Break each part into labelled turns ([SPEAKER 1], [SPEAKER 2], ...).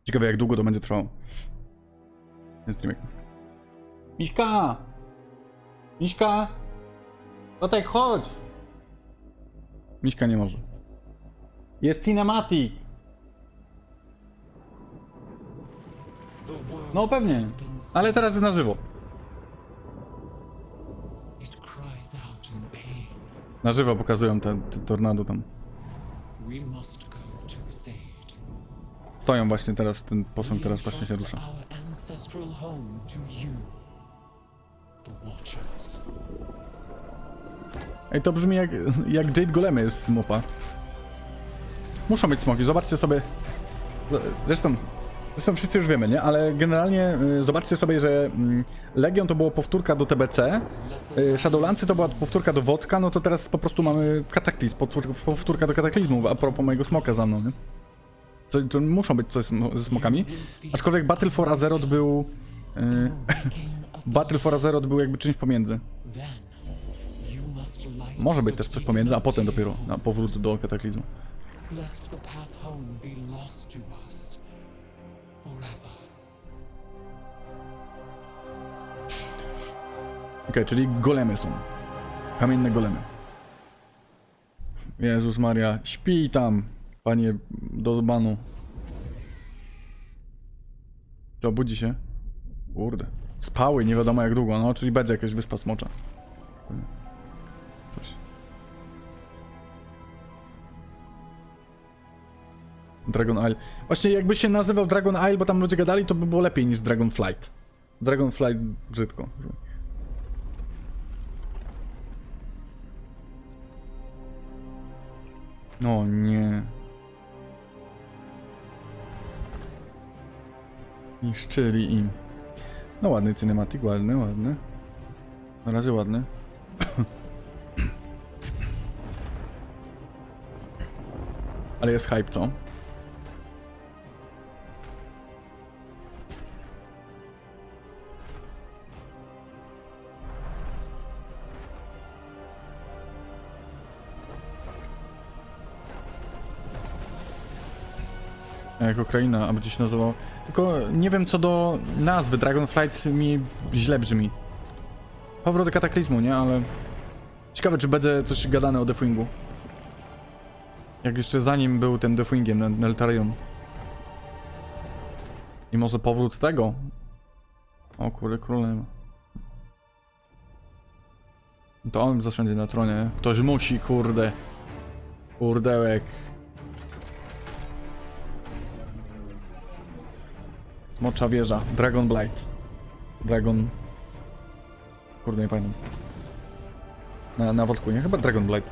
[SPEAKER 1] Ciekawe, jak długo to będzie trwało. Ten streamek. Miśka! Miśka! Dodatek, chodź! Miśka nie może. Jest cinematic! No pewnie, ale teraz jest na żywo. Na żywo pokazują te tornado tam. Stoją właśnie teraz, ten posąg teraz właśnie się rusza. Ej, to brzmi jak Jade Golemy z mopa. Muszą być smoki, zobaczcie sobie. Zresztą wszyscy już wiemy, nie? Ale generalnie zobaczcie sobie, że Legion to była powtórka do TBC, Shadowlandsy to była powtórka do Wodka, no to teraz po prostu mamy Kataklizm, powtórka do Kataklizmu, a propos mojego smoka za mną, nie? To muszą być coś ze smokami, aczkolwiek Battle for Azeroth był... Battle for Azeroth był jakby czymś pomiędzy. Może być też coś pomiędzy, a potem dopiero na powrót do Kataklizmu. Okej, czyli golemy są. Kamienne golemy. Jezus Maria, śpi tam, panie do banu. To budzi się? Kurde. Spały, nie wiadomo jak długo, no, czyli będzie jakaś wyspa smocza. Coś. Dragon Isle. Właśnie jakby się nazywał Dragon Isle, bo tam ludzie gadali, to by było lepiej niż Dragonflight. Dragonflight brzydko. O nie. Niszczyli im. No ładny cinematic, ładny. Na razie ładny. Ale jest hype, co? Jak Ukraina, aby się nazywał. Tylko nie wiem co do nazwy. Dragonflight mi źle brzmi. Powrót do kataklizmu, nie? Ale... Ciekawe, czy będzie coś gadane o Deathwingu. Jak jeszcze zanim był ten Deathwingiem na Neltarion. I może powrót tego? O kurde, królem. To on zasiądzie na tronie. Ktoś musi, kurde. Kurdełek. Smocza wieża, Dragon Blight. Dragon... Kurde, nie pamiętam. Na wodku, nie? Chyba Dragon Blight.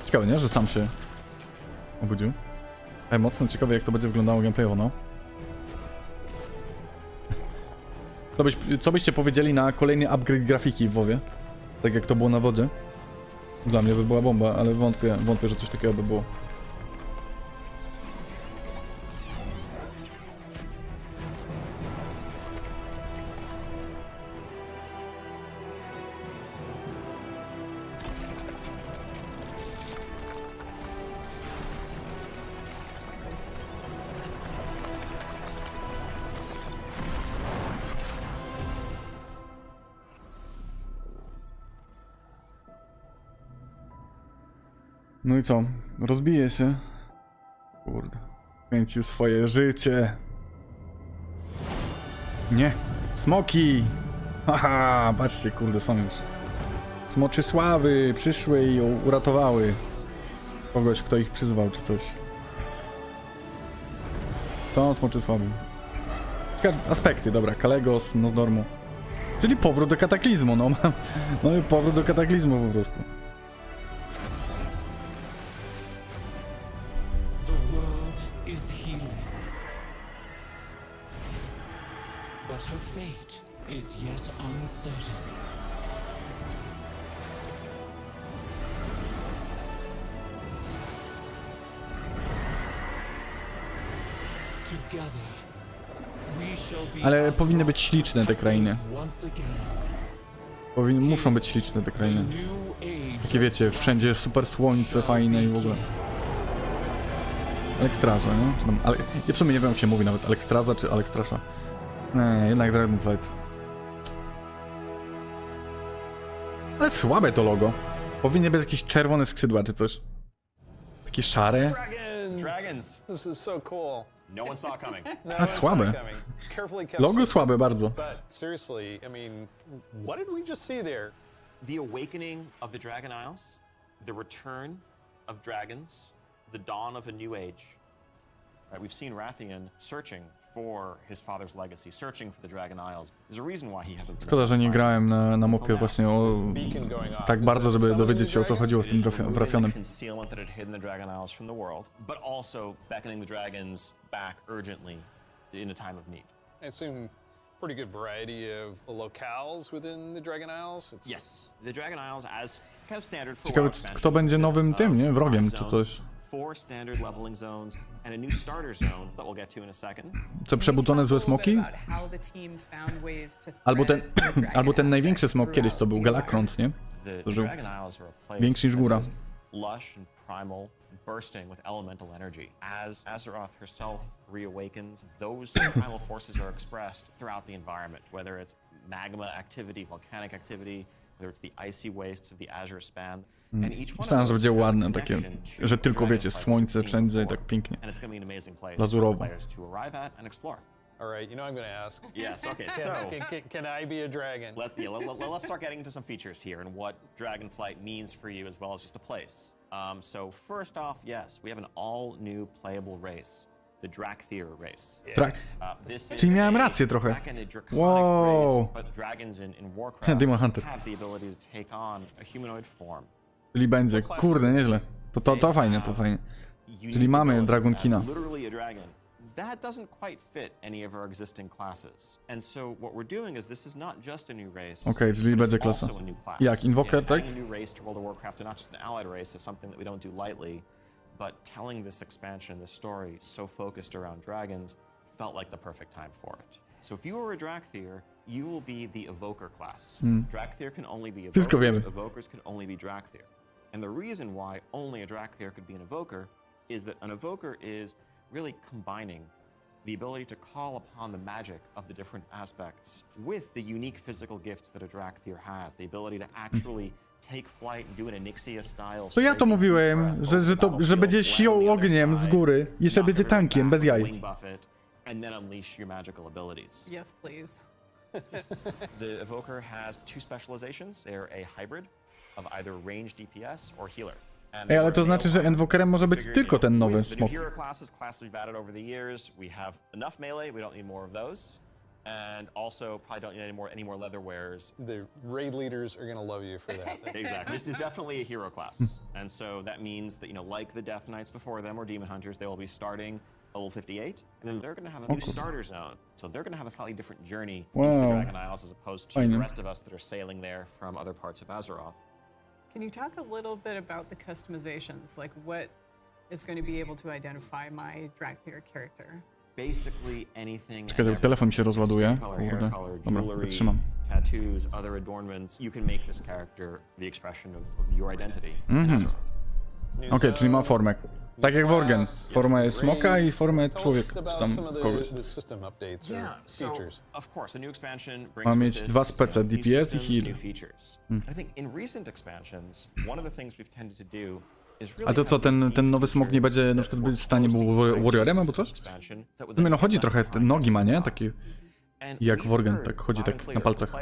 [SPEAKER 1] Ciekawe, nie? Że sam się obudził. Ej, mocno ciekawe jak to będzie wyglądało gameplayowo, no. Co byście powiedzieli na kolejny upgrade grafiki w WoWie? Tak jak to było na wodzie. Dla mnie by była bomba, ale wątpię, że coś takiego by było. No i co? Rozbije się. Kurde. Kręcił swoje życie. Nie. Smoki! Haha, patrzcie, kurde, są już. Smoczy sławy przyszły i uratowały kogoś, kto ich przyzwał, czy coś. Co? Smoczy sławy. Aspekty, dobra. Kalegos, Nozdormu. Czyli powrót do kataklizmu, no. Mamy powrót do kataklizmu po prostu. Ale powinny być śliczne te krainy. Muszą być śliczne te krainy. Takie wiecie, wszędzie super słońce fajne i w ogóle. Alekstraża, nie? Czy tam, ja w sumie nie wiem jak się mówi nawet, Alekstraza czy Alekstrasza. Nie, jednak Dragonflight. Ale słabe to logo. Powinny być jakieś czerwone skrzydła czy coś. Takie szare.
[SPEAKER 2] Dragons. This is so cool. No one saw coming.
[SPEAKER 1] A słabe. Logo słabe bardzo.
[SPEAKER 2] But seriously, I mean, what did we just see there? The awakening of the Dragon Isles, the return of dragons, the dawn of a new age. Right, we've seen Rathian searching for his father's legacy, searching for the Dragon Isles. There's a reason why he hasn't.
[SPEAKER 1] Szkoda, że nie grałem na mopie właśnie tak bardzo, żeby dowiedzieć się o co chodziło z tym wrafionem.
[SPEAKER 2] Concealment that had hidden the Dragon Isles from the world, but also beckoning the dragons back urgently in a time of need. I assume pretty good variety of locales within the Dragon Isles.
[SPEAKER 3] Yes, the Dragon Isles as kind of standard for
[SPEAKER 1] Ciekawe, kto będzie nowym tym, nie? Wrogiem czy coś.
[SPEAKER 3] 4 standard leveling zones and a new starter zone that we'll get to in a second.
[SPEAKER 1] Co, przebudzone złe smoki? Albo ten największy smok kiedyś, co był Galakrond, nie? To żył większy niż góra.
[SPEAKER 3] Lush and primal, bursting with elemental energy. As Azeroth herself reawakens, those primal forces are expressed throughout the environment, whether it's magma activity, volcanic activity, whether it's the icy wastes of the Azure Span.
[SPEAKER 1] Myślałem, że będzie ładne, takie, że tylko wiecie, słońce wszędzie i tak pięknie. Lazurowo.
[SPEAKER 2] All right, you know I'm going to ask.
[SPEAKER 3] Yes, okay, so
[SPEAKER 2] can I be a dragon?
[SPEAKER 3] Let's start getting into some features here and what Dragonflight means for you as well as just a place. So first off, yes, we have an all-new playable race, the Drakthir race.
[SPEAKER 1] Czyli miałem rację trochę. Wow.
[SPEAKER 3] But dragons in Warcraft
[SPEAKER 1] Demon Hunter.
[SPEAKER 3] have the ability to take on a humanoid form.
[SPEAKER 1] Czyli będzie, kurde, nieźle. To fajnie, to fajnie. Czyli mamy Dragonkina.
[SPEAKER 3] That doesn't quite fit any of our existing classes. And so what we're doing is this is not just a new race.
[SPEAKER 1] Okej, czyli będzie klasa. Jak Invoker, tak?
[SPEAKER 3] A new race to World of Warcraft and not just an allied race is something that we don't do lightly, but telling this expansion, this story so focused around dragons felt like the perfect time for it. So if you are a Drakthir, you will be the Evoker class. Drakthir can only be Evokers, Evokers can only be Drakthir. And the reason why only a Drakthir could be an Evoker is that an Evoker is really combining the ability to call upon the magic of the different aspects with the unique physical gifts that a Drakthir has, the ability to actually take flight and do an Onyxia style.
[SPEAKER 1] To ja to mówiłem, że będzie siłą ogniem z góry i że będzie tankiem bez jaj.
[SPEAKER 3] And then unleash your magical abilities.
[SPEAKER 4] Yes, please.
[SPEAKER 3] The Evoker has 2 specializations. They're a hybrid of either range DPS or healer.
[SPEAKER 1] Ej, ale to znaczy, że Invokerem może być tylko ten nowy smok.
[SPEAKER 3] Classes we've added over the years. We have enough melee. We don't need more of those. And also probably don't need any more leather wearers.
[SPEAKER 2] The raid leaders are going to love you for that.
[SPEAKER 3] Exactly. This is definitely a hero class. And so that means that, like the Death Knights before them or Demon Hunters, they will be starting level 58, and then they're going to have a new starter zone. So they're going to have a slightly different journey into the Dragon Isles as opposed to the rest of us that are sailing there from other parts of Azeroth.
[SPEAKER 4] Can you talk a little bit about the customizations? Like what is going to be able to identify my Drakthir character?
[SPEAKER 3] Basically anything.
[SPEAKER 1] Czekaj, telefon mi się rozładuje. Kurde. Dobra, wytrzymam.
[SPEAKER 3] Tattoos, other adornments. You can make this character the expression of your identity.
[SPEAKER 1] Okej, czyli ma formę. Tak jak Worgen. Formę smoka i formę człowieka. Czy tam kogoś. Ma mieć 2 spece, DPS i heal. A to co, ten nowy smok nie będzie na przykład być w stanie był warriorem albo coś? No chodzi trochę, te nogi ma, nie? Takie jak Worgen, tak chodzi tak na palcach.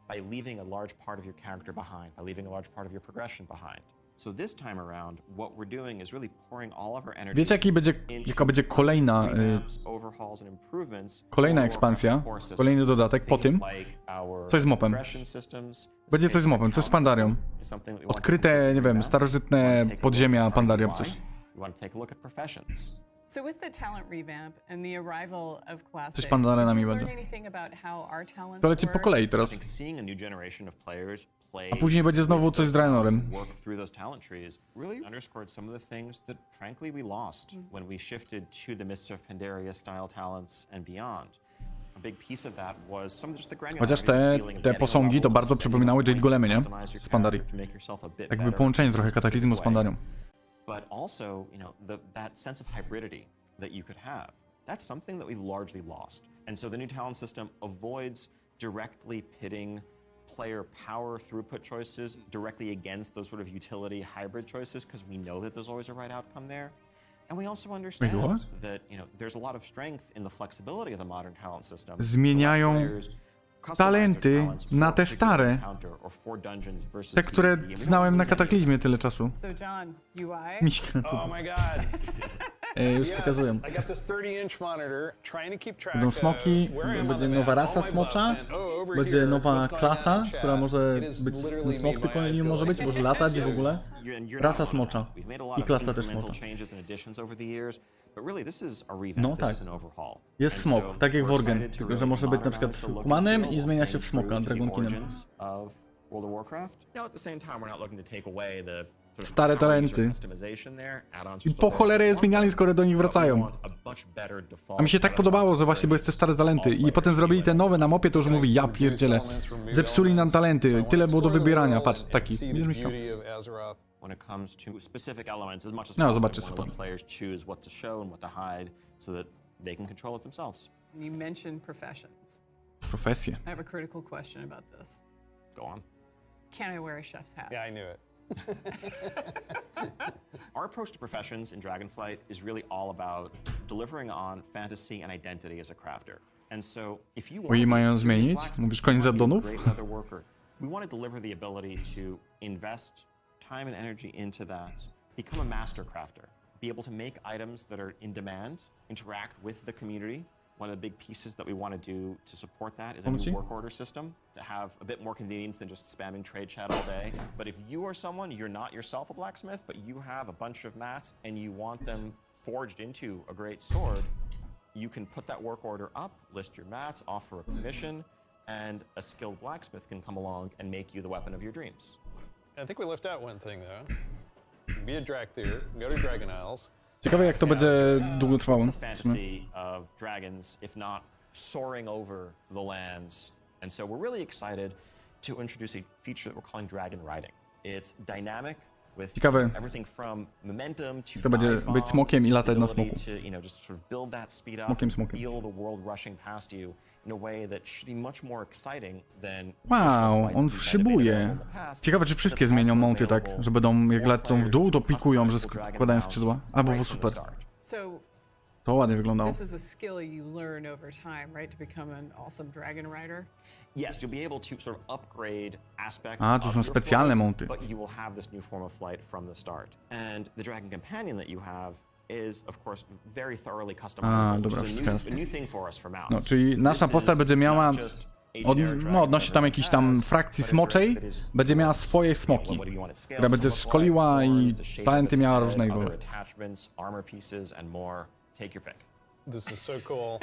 [SPEAKER 1] By leaving a large part of your character behind, by leaving a large part of your progression behind. So this time around, what we're doing is really pouring all of our energy. Wiecie, jaka będzie kolejna ekspansja, kolejny dodatek po tym? Coś z mopem. Będzie coś z mopem, coś z Pandarią. Odkryte, nie wiem, starożytne podziemia Pandarią, coś.
[SPEAKER 4] So with the talent revamp and the arrival of Classic,
[SPEAKER 1] coś pan arenami będzie. To leci po kolei teraz. A później będzie znowu coś z Draenorem.
[SPEAKER 3] Really underscored some of the things that frankly we lost when we shifted to the Mists of Pandaria style talents and beyond. a big piece of that was some of just the
[SPEAKER 1] Chociaż
[SPEAKER 3] granularity feeling of
[SPEAKER 1] te
[SPEAKER 3] getting
[SPEAKER 1] posągi
[SPEAKER 3] a
[SPEAKER 1] to
[SPEAKER 3] level
[SPEAKER 1] bardzo
[SPEAKER 3] of
[SPEAKER 1] przypominały Jade Golemy, nie?
[SPEAKER 3] customize your
[SPEAKER 1] Z Pandarii.
[SPEAKER 3] character to make yourself a bit
[SPEAKER 1] Jakby
[SPEAKER 3] better
[SPEAKER 1] połączenie
[SPEAKER 3] in
[SPEAKER 1] trochę
[SPEAKER 3] a specific
[SPEAKER 1] kataklizmu z
[SPEAKER 3] way.
[SPEAKER 1] Pandarią.
[SPEAKER 3] But also, you know, that sense of hybridity that you could have, that's something that we've largely lost. And so the new talent system avoids directly pitting player power throughput choices directly against those sort of utility hybrid choices, because we know that there's always a right outcome there. And we also understand
[SPEAKER 1] what?
[SPEAKER 3] that, you know, there's a lot of strength in the flexibility of the modern talent system.
[SPEAKER 1] Zmieniają talenty na te stare. Te, które znałem na kataklizmie tyle czasu.
[SPEAKER 4] So John, UI.
[SPEAKER 1] Miśka.
[SPEAKER 5] Oh my god.
[SPEAKER 1] Już pokazują.
[SPEAKER 5] I got this 30-inch monitor trying to keep track
[SPEAKER 1] Będą smoki,
[SPEAKER 5] of where I am on
[SPEAKER 1] będzie
[SPEAKER 5] the
[SPEAKER 1] nowa
[SPEAKER 5] map,
[SPEAKER 1] rasa
[SPEAKER 5] all my
[SPEAKER 1] smocza,
[SPEAKER 5] buffs, and over
[SPEAKER 1] będzie
[SPEAKER 5] here,
[SPEAKER 1] nowa
[SPEAKER 5] what's going
[SPEAKER 1] klasa,
[SPEAKER 5] on in
[SPEAKER 1] która
[SPEAKER 5] chat.
[SPEAKER 1] może
[SPEAKER 5] It is
[SPEAKER 1] być
[SPEAKER 5] literally
[SPEAKER 1] smok,
[SPEAKER 5] made
[SPEAKER 1] tylko
[SPEAKER 5] my eyes
[SPEAKER 1] nie
[SPEAKER 5] go
[SPEAKER 1] może być,
[SPEAKER 5] like
[SPEAKER 1] może latać w ogóle. Rasa smocza. I klasa też smocza. No tak. Jest smok, tak jak Worgen, tylko że może być na przykład humanem i zmienia się w smoka, dragonkinem.
[SPEAKER 3] World of Warcraft. Now at the same time we're not looking to take away the sort of
[SPEAKER 1] Stare
[SPEAKER 3] powers or
[SPEAKER 1] talenty.
[SPEAKER 3] customization there. Add-ons
[SPEAKER 1] I
[SPEAKER 3] are
[SPEAKER 1] po
[SPEAKER 3] still
[SPEAKER 1] cholerę je
[SPEAKER 3] there.
[SPEAKER 1] zmieniali, skoro do nich wracają.
[SPEAKER 3] But we want a much better default
[SPEAKER 1] A mi się tak podobało, że właśnie, bo jest te stare talenty i potem zrobili te nowe na mopie, to już mówi, ja pierdzielę. Zepsuli nam talenty, tyle było do wybierania, patrz, taki. Widzisz, Michał?
[SPEAKER 3] when it comes to specific elements as much as
[SPEAKER 1] No,
[SPEAKER 3] possible.
[SPEAKER 1] zobaczcie
[SPEAKER 3] We
[SPEAKER 1] sobie.
[SPEAKER 3] wanna let players choose what to show and what to hide so that they can control it themselves.
[SPEAKER 4] You mentioned professions.
[SPEAKER 1] Profesje.
[SPEAKER 4] I have a critical question about this.
[SPEAKER 3] Go on.
[SPEAKER 4] Can I wear a chef's hat?
[SPEAKER 5] Yeah, I knew it.
[SPEAKER 3] Our approach to professions in Dragonflight is really all about delivering on fantasy and identity as a crafter. And so, if you want
[SPEAKER 1] Oni
[SPEAKER 3] to be a
[SPEAKER 1] mają
[SPEAKER 3] serious
[SPEAKER 1] zmienić?
[SPEAKER 3] blacksmith,
[SPEAKER 1] Mówisz koniec
[SPEAKER 3] you want to be a
[SPEAKER 1] addonów?
[SPEAKER 3] great leather worker, we want to deliver the ability to invest time and energy into that, become a master crafter, be able to make items that are in demand, interact with the community. One of the big pieces that we want to do to support that is a new work order system to have a bit more convenience than just spamming trade chat all day. But if you are someone, you're not yourself a blacksmith, but you have a bunch of mats and you want them forged into a great sword, you can put that work order up, list your mats, offer a commission, and a skilled blacksmith can come along and make you the weapon of your dreams.
[SPEAKER 5] I think we left out one thing though. Be a drag theater, go to Dragon Isles.
[SPEAKER 1] Ciekawe jak to będzie długo trwało.
[SPEAKER 3] The fantasy of dragons, if not soaring over the lands. And so we're really excited to introduce a feature that we're calling dragon riding. It's dynamic with
[SPEAKER 1] Ciekawe.
[SPEAKER 3] everything from momentum to
[SPEAKER 1] To będzie
[SPEAKER 3] dive
[SPEAKER 1] być
[SPEAKER 3] bombs,
[SPEAKER 1] smokiem i latać na
[SPEAKER 3] ability
[SPEAKER 1] smoku.
[SPEAKER 3] to, you know, just sort of build that speed up
[SPEAKER 1] Smokiem,
[SPEAKER 3] and
[SPEAKER 1] smokiem.
[SPEAKER 3] feel the world rushing past you in a way that should be much more exciting than
[SPEAKER 1] Wow, on szybuje. Ciekawe czy wszystkie zmienią mounty tak, że będą jak lecą w dół, to pikują, że składają skrzydła. Albo super.
[SPEAKER 4] So
[SPEAKER 1] To ładnie wyglądało.
[SPEAKER 4] this is a skill you learn over time, right, to become an awesome dragon rider?
[SPEAKER 3] Yes, you'll be able to sort of upgrade aspects
[SPEAKER 1] A, to
[SPEAKER 3] of
[SPEAKER 1] są
[SPEAKER 3] your
[SPEAKER 1] specjalne
[SPEAKER 3] flight,
[SPEAKER 1] mounty.
[SPEAKER 3] but you will have this new form of flight from the start. And the Dragon Companion that you have is, of course, very thoroughly customizable,
[SPEAKER 1] dobra,
[SPEAKER 3] which is
[SPEAKER 1] wszystko
[SPEAKER 3] a
[SPEAKER 1] jasne.
[SPEAKER 3] new thing for us for mounts.
[SPEAKER 1] No, czyli nasza
[SPEAKER 3] This
[SPEAKER 1] postać
[SPEAKER 3] is
[SPEAKER 1] będzie miała,
[SPEAKER 3] not just HDR dragon
[SPEAKER 1] odnośnie tam
[SPEAKER 3] that
[SPEAKER 1] jakiejś tam
[SPEAKER 3] has,
[SPEAKER 1] frakcji
[SPEAKER 3] but a
[SPEAKER 1] smoczej,
[SPEAKER 3] dragon that is
[SPEAKER 1] będzie miała
[SPEAKER 3] built,
[SPEAKER 1] swoje
[SPEAKER 3] you know,
[SPEAKER 1] smoki,
[SPEAKER 3] what do you want its scales
[SPEAKER 1] która
[SPEAKER 3] to
[SPEAKER 1] będzie
[SPEAKER 3] look like,
[SPEAKER 1] szkoliła i
[SPEAKER 3] horns, the shape of
[SPEAKER 1] talenty
[SPEAKER 3] its
[SPEAKER 1] miała
[SPEAKER 3] head,
[SPEAKER 1] różne i w
[SPEAKER 3] other
[SPEAKER 1] ogóle.
[SPEAKER 3] attachments, armor pieces, and more. Take your pick.
[SPEAKER 5] This is so cool.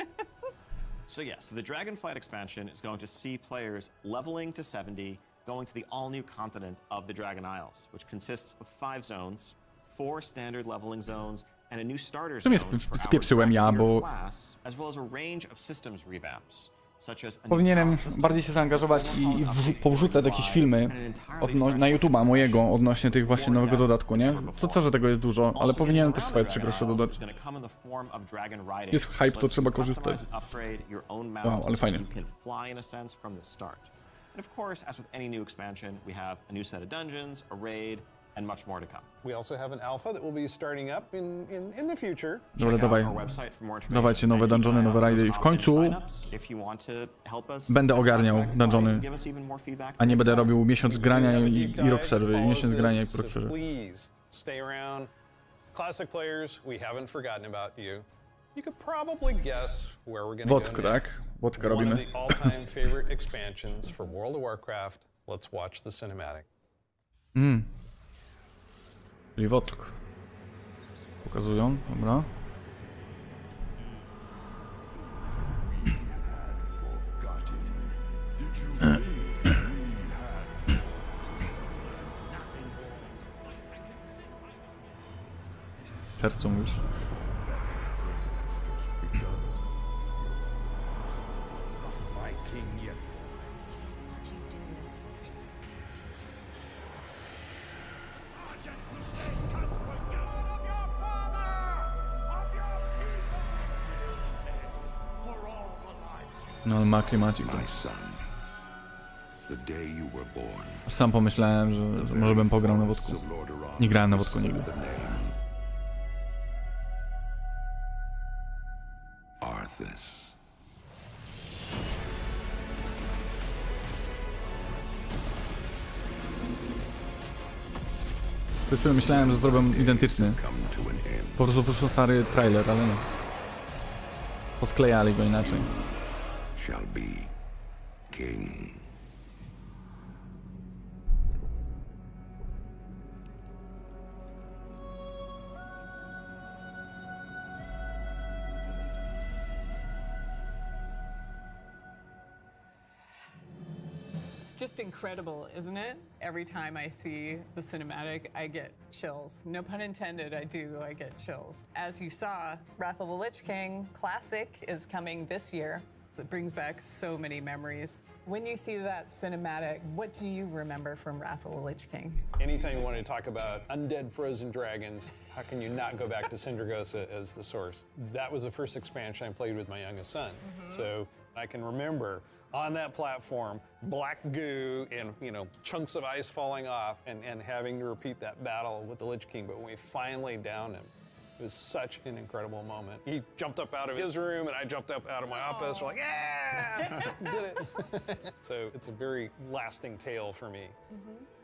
[SPEAKER 3] So yeah, so the Dragonflight expansion is going to see players leveling to 70, going to the all-new continent of the Dragon Isles, which consists of 5 zones, 4 standard leveling zones, and a new starter
[SPEAKER 1] sumie
[SPEAKER 3] zone for our
[SPEAKER 1] spieprzyłem ja,
[SPEAKER 3] Dragon
[SPEAKER 1] bo
[SPEAKER 3] class, as well as a range of systems revamps, such as a new
[SPEAKER 1] powinienem
[SPEAKER 3] power system,
[SPEAKER 1] bardziej się zaangażować i powrzucać jakieś filmy
[SPEAKER 3] and an entirely fresh
[SPEAKER 1] na YouTube'a mojego
[SPEAKER 3] options,
[SPEAKER 1] odnośnie tych właśnie
[SPEAKER 3] more
[SPEAKER 1] nowego
[SPEAKER 3] depth
[SPEAKER 1] dodatku, nie?
[SPEAKER 3] than ever
[SPEAKER 1] Co,
[SPEAKER 3] before.
[SPEAKER 1] że tego jest dużo, ale
[SPEAKER 3] Also,
[SPEAKER 1] powinienem
[SPEAKER 3] the
[SPEAKER 1] też swoje
[SPEAKER 3] Dragon
[SPEAKER 1] 3 grosze
[SPEAKER 3] Isles
[SPEAKER 1] dodać.
[SPEAKER 3] is gonna come in the form of dragon riding.
[SPEAKER 1] Jest hype,
[SPEAKER 3] So
[SPEAKER 1] to
[SPEAKER 3] lets
[SPEAKER 1] trzeba
[SPEAKER 3] you
[SPEAKER 1] korzystać.
[SPEAKER 3] customize, upgrade your own
[SPEAKER 1] Wow,
[SPEAKER 3] mount
[SPEAKER 1] ale
[SPEAKER 3] so
[SPEAKER 1] fajnie.
[SPEAKER 3] you can fly in a sense from the start. And of course, as with any new expansion, we have a new set of dungeons, a raid, and much more to come.
[SPEAKER 5] We also have an alpha that will be starting up in the future.
[SPEAKER 1] Dobra,
[SPEAKER 3] Check out
[SPEAKER 1] dawaj.
[SPEAKER 3] our website for more information.
[SPEAKER 1] Dawajcie nowe
[SPEAKER 3] And keep
[SPEAKER 1] dungeony,
[SPEAKER 3] an eye
[SPEAKER 1] nowe
[SPEAKER 3] out for
[SPEAKER 1] rajdy i
[SPEAKER 3] those
[SPEAKER 1] w końcu
[SPEAKER 3] opt-in signups if you want to help us
[SPEAKER 1] będę
[SPEAKER 3] test out
[SPEAKER 1] ogarniał
[SPEAKER 3] Dragonflight
[SPEAKER 1] dungeony,
[SPEAKER 3] and give us even more feedback.
[SPEAKER 1] a nie będę robił miesiąc
[SPEAKER 5] We do
[SPEAKER 1] grania
[SPEAKER 5] have a
[SPEAKER 1] i
[SPEAKER 5] deep
[SPEAKER 1] rok
[SPEAKER 5] dive
[SPEAKER 1] przerwy, i
[SPEAKER 5] that
[SPEAKER 1] miesiąc
[SPEAKER 5] follows
[SPEAKER 1] grania i
[SPEAKER 5] this,
[SPEAKER 1] rok
[SPEAKER 5] so
[SPEAKER 1] przerwy.
[SPEAKER 5] please stay around. Classic players, we haven't forgotten about you. You could probably guess where we're going to
[SPEAKER 1] Wodka,
[SPEAKER 5] go
[SPEAKER 1] tak?
[SPEAKER 5] next.
[SPEAKER 1] Wodka
[SPEAKER 5] One of
[SPEAKER 1] robimy.
[SPEAKER 5] the all-time favorite expansions for World of Warcraft. Let's watch the cinematic.
[SPEAKER 1] Czyli wodk. Pokazują, dobra. Sercu mówisz. No ale ma klimacik to.
[SPEAKER 6] My son, the day you were born,
[SPEAKER 1] Sam pomyślałem, że może bym pograł na wodku.
[SPEAKER 6] of Lord Iran,
[SPEAKER 1] Nie grałem na wodku nigdy.
[SPEAKER 6] the name Arthas.
[SPEAKER 1] Przez chwilę myślałem, że zrobią identyczny.
[SPEAKER 6] Come to an end.
[SPEAKER 1] Po prostu poszło stary trailer, ale nie. Posklejali go inaczej.
[SPEAKER 6] Shall be king.
[SPEAKER 4] It's just incredible, isn't it? Every time I see the cinematic, I get chills. No pun intended, I do, I get chills. As you saw, Wrath of the Lich King Classic is coming this year. It brings back so many memories. When you see that cinematic, what do you remember from Wrath of the Lich King?
[SPEAKER 5] Anytime you want to talk about undead frozen dragons, how can you not go back to Syndragosa as the source? That was the first expansion I played with my youngest son. So I can remember on that platform, black goo and, you know, chunks of ice falling off and having to repeat that battle with the Lich King. But when we finally downed him, it was such an incredible moment. He jumped up out of his room and I jumped up out of my office. We're like, yeah, did it. So it's a very lasting tale for me.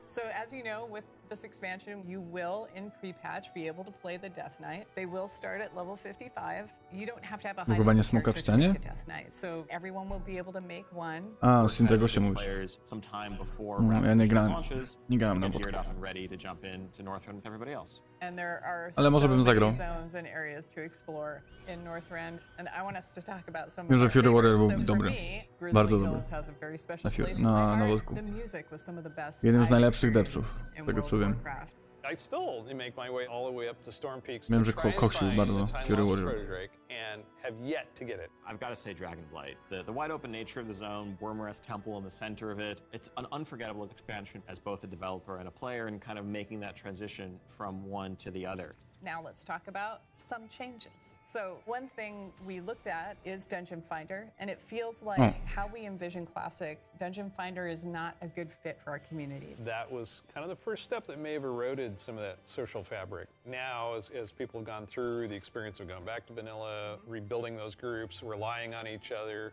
[SPEAKER 4] So as you know, with this expansion, you will, in pre-patch, be able to play the Death Knight. They will start at level 55. You don't have to have a high
[SPEAKER 1] Wywołanie
[SPEAKER 4] level
[SPEAKER 1] smoka w
[SPEAKER 4] character to
[SPEAKER 1] ścianie?
[SPEAKER 4] make a Death Knight. So everyone will be able to make one.
[SPEAKER 1] A, z Syndragosie mówisz.
[SPEAKER 3] Players sometime before
[SPEAKER 1] No,
[SPEAKER 3] Wrath
[SPEAKER 1] ja
[SPEAKER 3] of
[SPEAKER 1] nie
[SPEAKER 3] the Lich
[SPEAKER 1] grałem.
[SPEAKER 3] launches,
[SPEAKER 1] Nie grałem na
[SPEAKER 3] get geared
[SPEAKER 1] wodku.
[SPEAKER 3] up and ready to jump in to Northrend with everybody else.
[SPEAKER 4] And there are
[SPEAKER 1] Ale może
[SPEAKER 4] so
[SPEAKER 1] bym
[SPEAKER 4] many
[SPEAKER 1] zagrał.
[SPEAKER 4] zones and areas to explore in Northrend. And I want us to talk about some
[SPEAKER 1] Wiem,
[SPEAKER 4] of
[SPEAKER 1] że
[SPEAKER 4] our
[SPEAKER 1] Fury Warrior
[SPEAKER 4] favorites.
[SPEAKER 1] był
[SPEAKER 4] So for
[SPEAKER 1] dobry.
[SPEAKER 4] me, Grizzly
[SPEAKER 1] Bardzo dobry.
[SPEAKER 4] Hills has a very special
[SPEAKER 1] Na Fury-
[SPEAKER 4] place in
[SPEAKER 1] na
[SPEAKER 4] my heart.
[SPEAKER 1] wodku.
[SPEAKER 4] The music was some of the best
[SPEAKER 1] Jednym z
[SPEAKER 4] I've
[SPEAKER 1] najlepszych
[SPEAKER 4] experienced
[SPEAKER 1] depsów,
[SPEAKER 4] in
[SPEAKER 1] tego co
[SPEAKER 4] World
[SPEAKER 1] wiem.
[SPEAKER 4] of Warcraft.
[SPEAKER 5] I still make my way all the way up to Storm Peaks
[SPEAKER 1] Wiem,
[SPEAKER 5] to
[SPEAKER 1] że
[SPEAKER 5] try and
[SPEAKER 1] koksił
[SPEAKER 5] find
[SPEAKER 1] bardzo
[SPEAKER 5] the time
[SPEAKER 1] Fury
[SPEAKER 5] lost
[SPEAKER 1] Warrior.
[SPEAKER 5] Protodrake and have yet to get it.
[SPEAKER 3] I've got to say Dragonflight. The wide open nature of the zone, Wormrest Temple in the center of it, it's an unforgettable expansion as both a developer and a player and kind of making that transition from one to the other.
[SPEAKER 4] Now let's talk about some changes. So one thing we looked at is Dungeon Finder, and it feels like how we envision Classic, Dungeon Finder is not a good fit for our community.
[SPEAKER 5] That was kind of the first step that may have eroded some of that social fabric. Now, as people have gone through the experience of going back to vanilla, rebuilding those groups, relying on each other,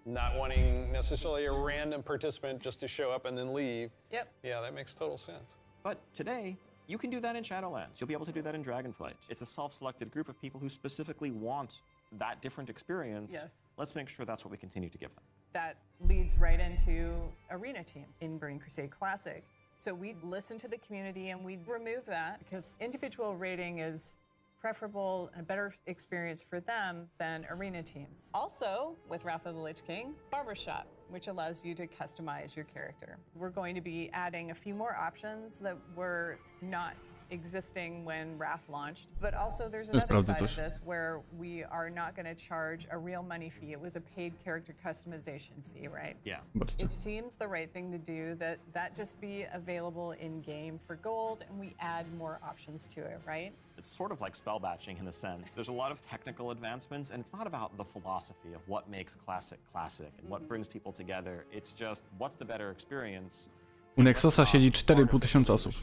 [SPEAKER 5] not wanting necessarily a random participant just to show up and then leave.
[SPEAKER 4] Yep.
[SPEAKER 5] Yeah, that makes total sense.
[SPEAKER 3] But today, you can do that in Shadowlands. You'll be able to do that in Dragonflight. It's a self-selected group of people who specifically want that different experience.
[SPEAKER 4] Yes.
[SPEAKER 3] Let's make sure that's what we continue to give them.
[SPEAKER 4] That leads right into arena teams in Burning Crusade Classic. So we listen to the community and we remove that because individual rating is preferable and a better experience for them than arena teams. Also, with Wrath of the Lich King, Barbershop, which allows you to customize your character. We're going to be adding a few more options that were not existing when Wrath launched, but also there's another side of this where we are not going to charge a real money fee. It was a paid character customization fee, right?
[SPEAKER 3] Yeah.
[SPEAKER 4] It seems the right thing to do that just be available in game for gold and we add more options to it, right?
[SPEAKER 3] It's sort of like spell batching in a sense. There's a lot of technical advancements, and it's not about the philosophy of what makes Classic classic and what brings people together. It's just what's the better experience.
[SPEAKER 1] U Nexosa siedzi 4,5 tysiąca osób.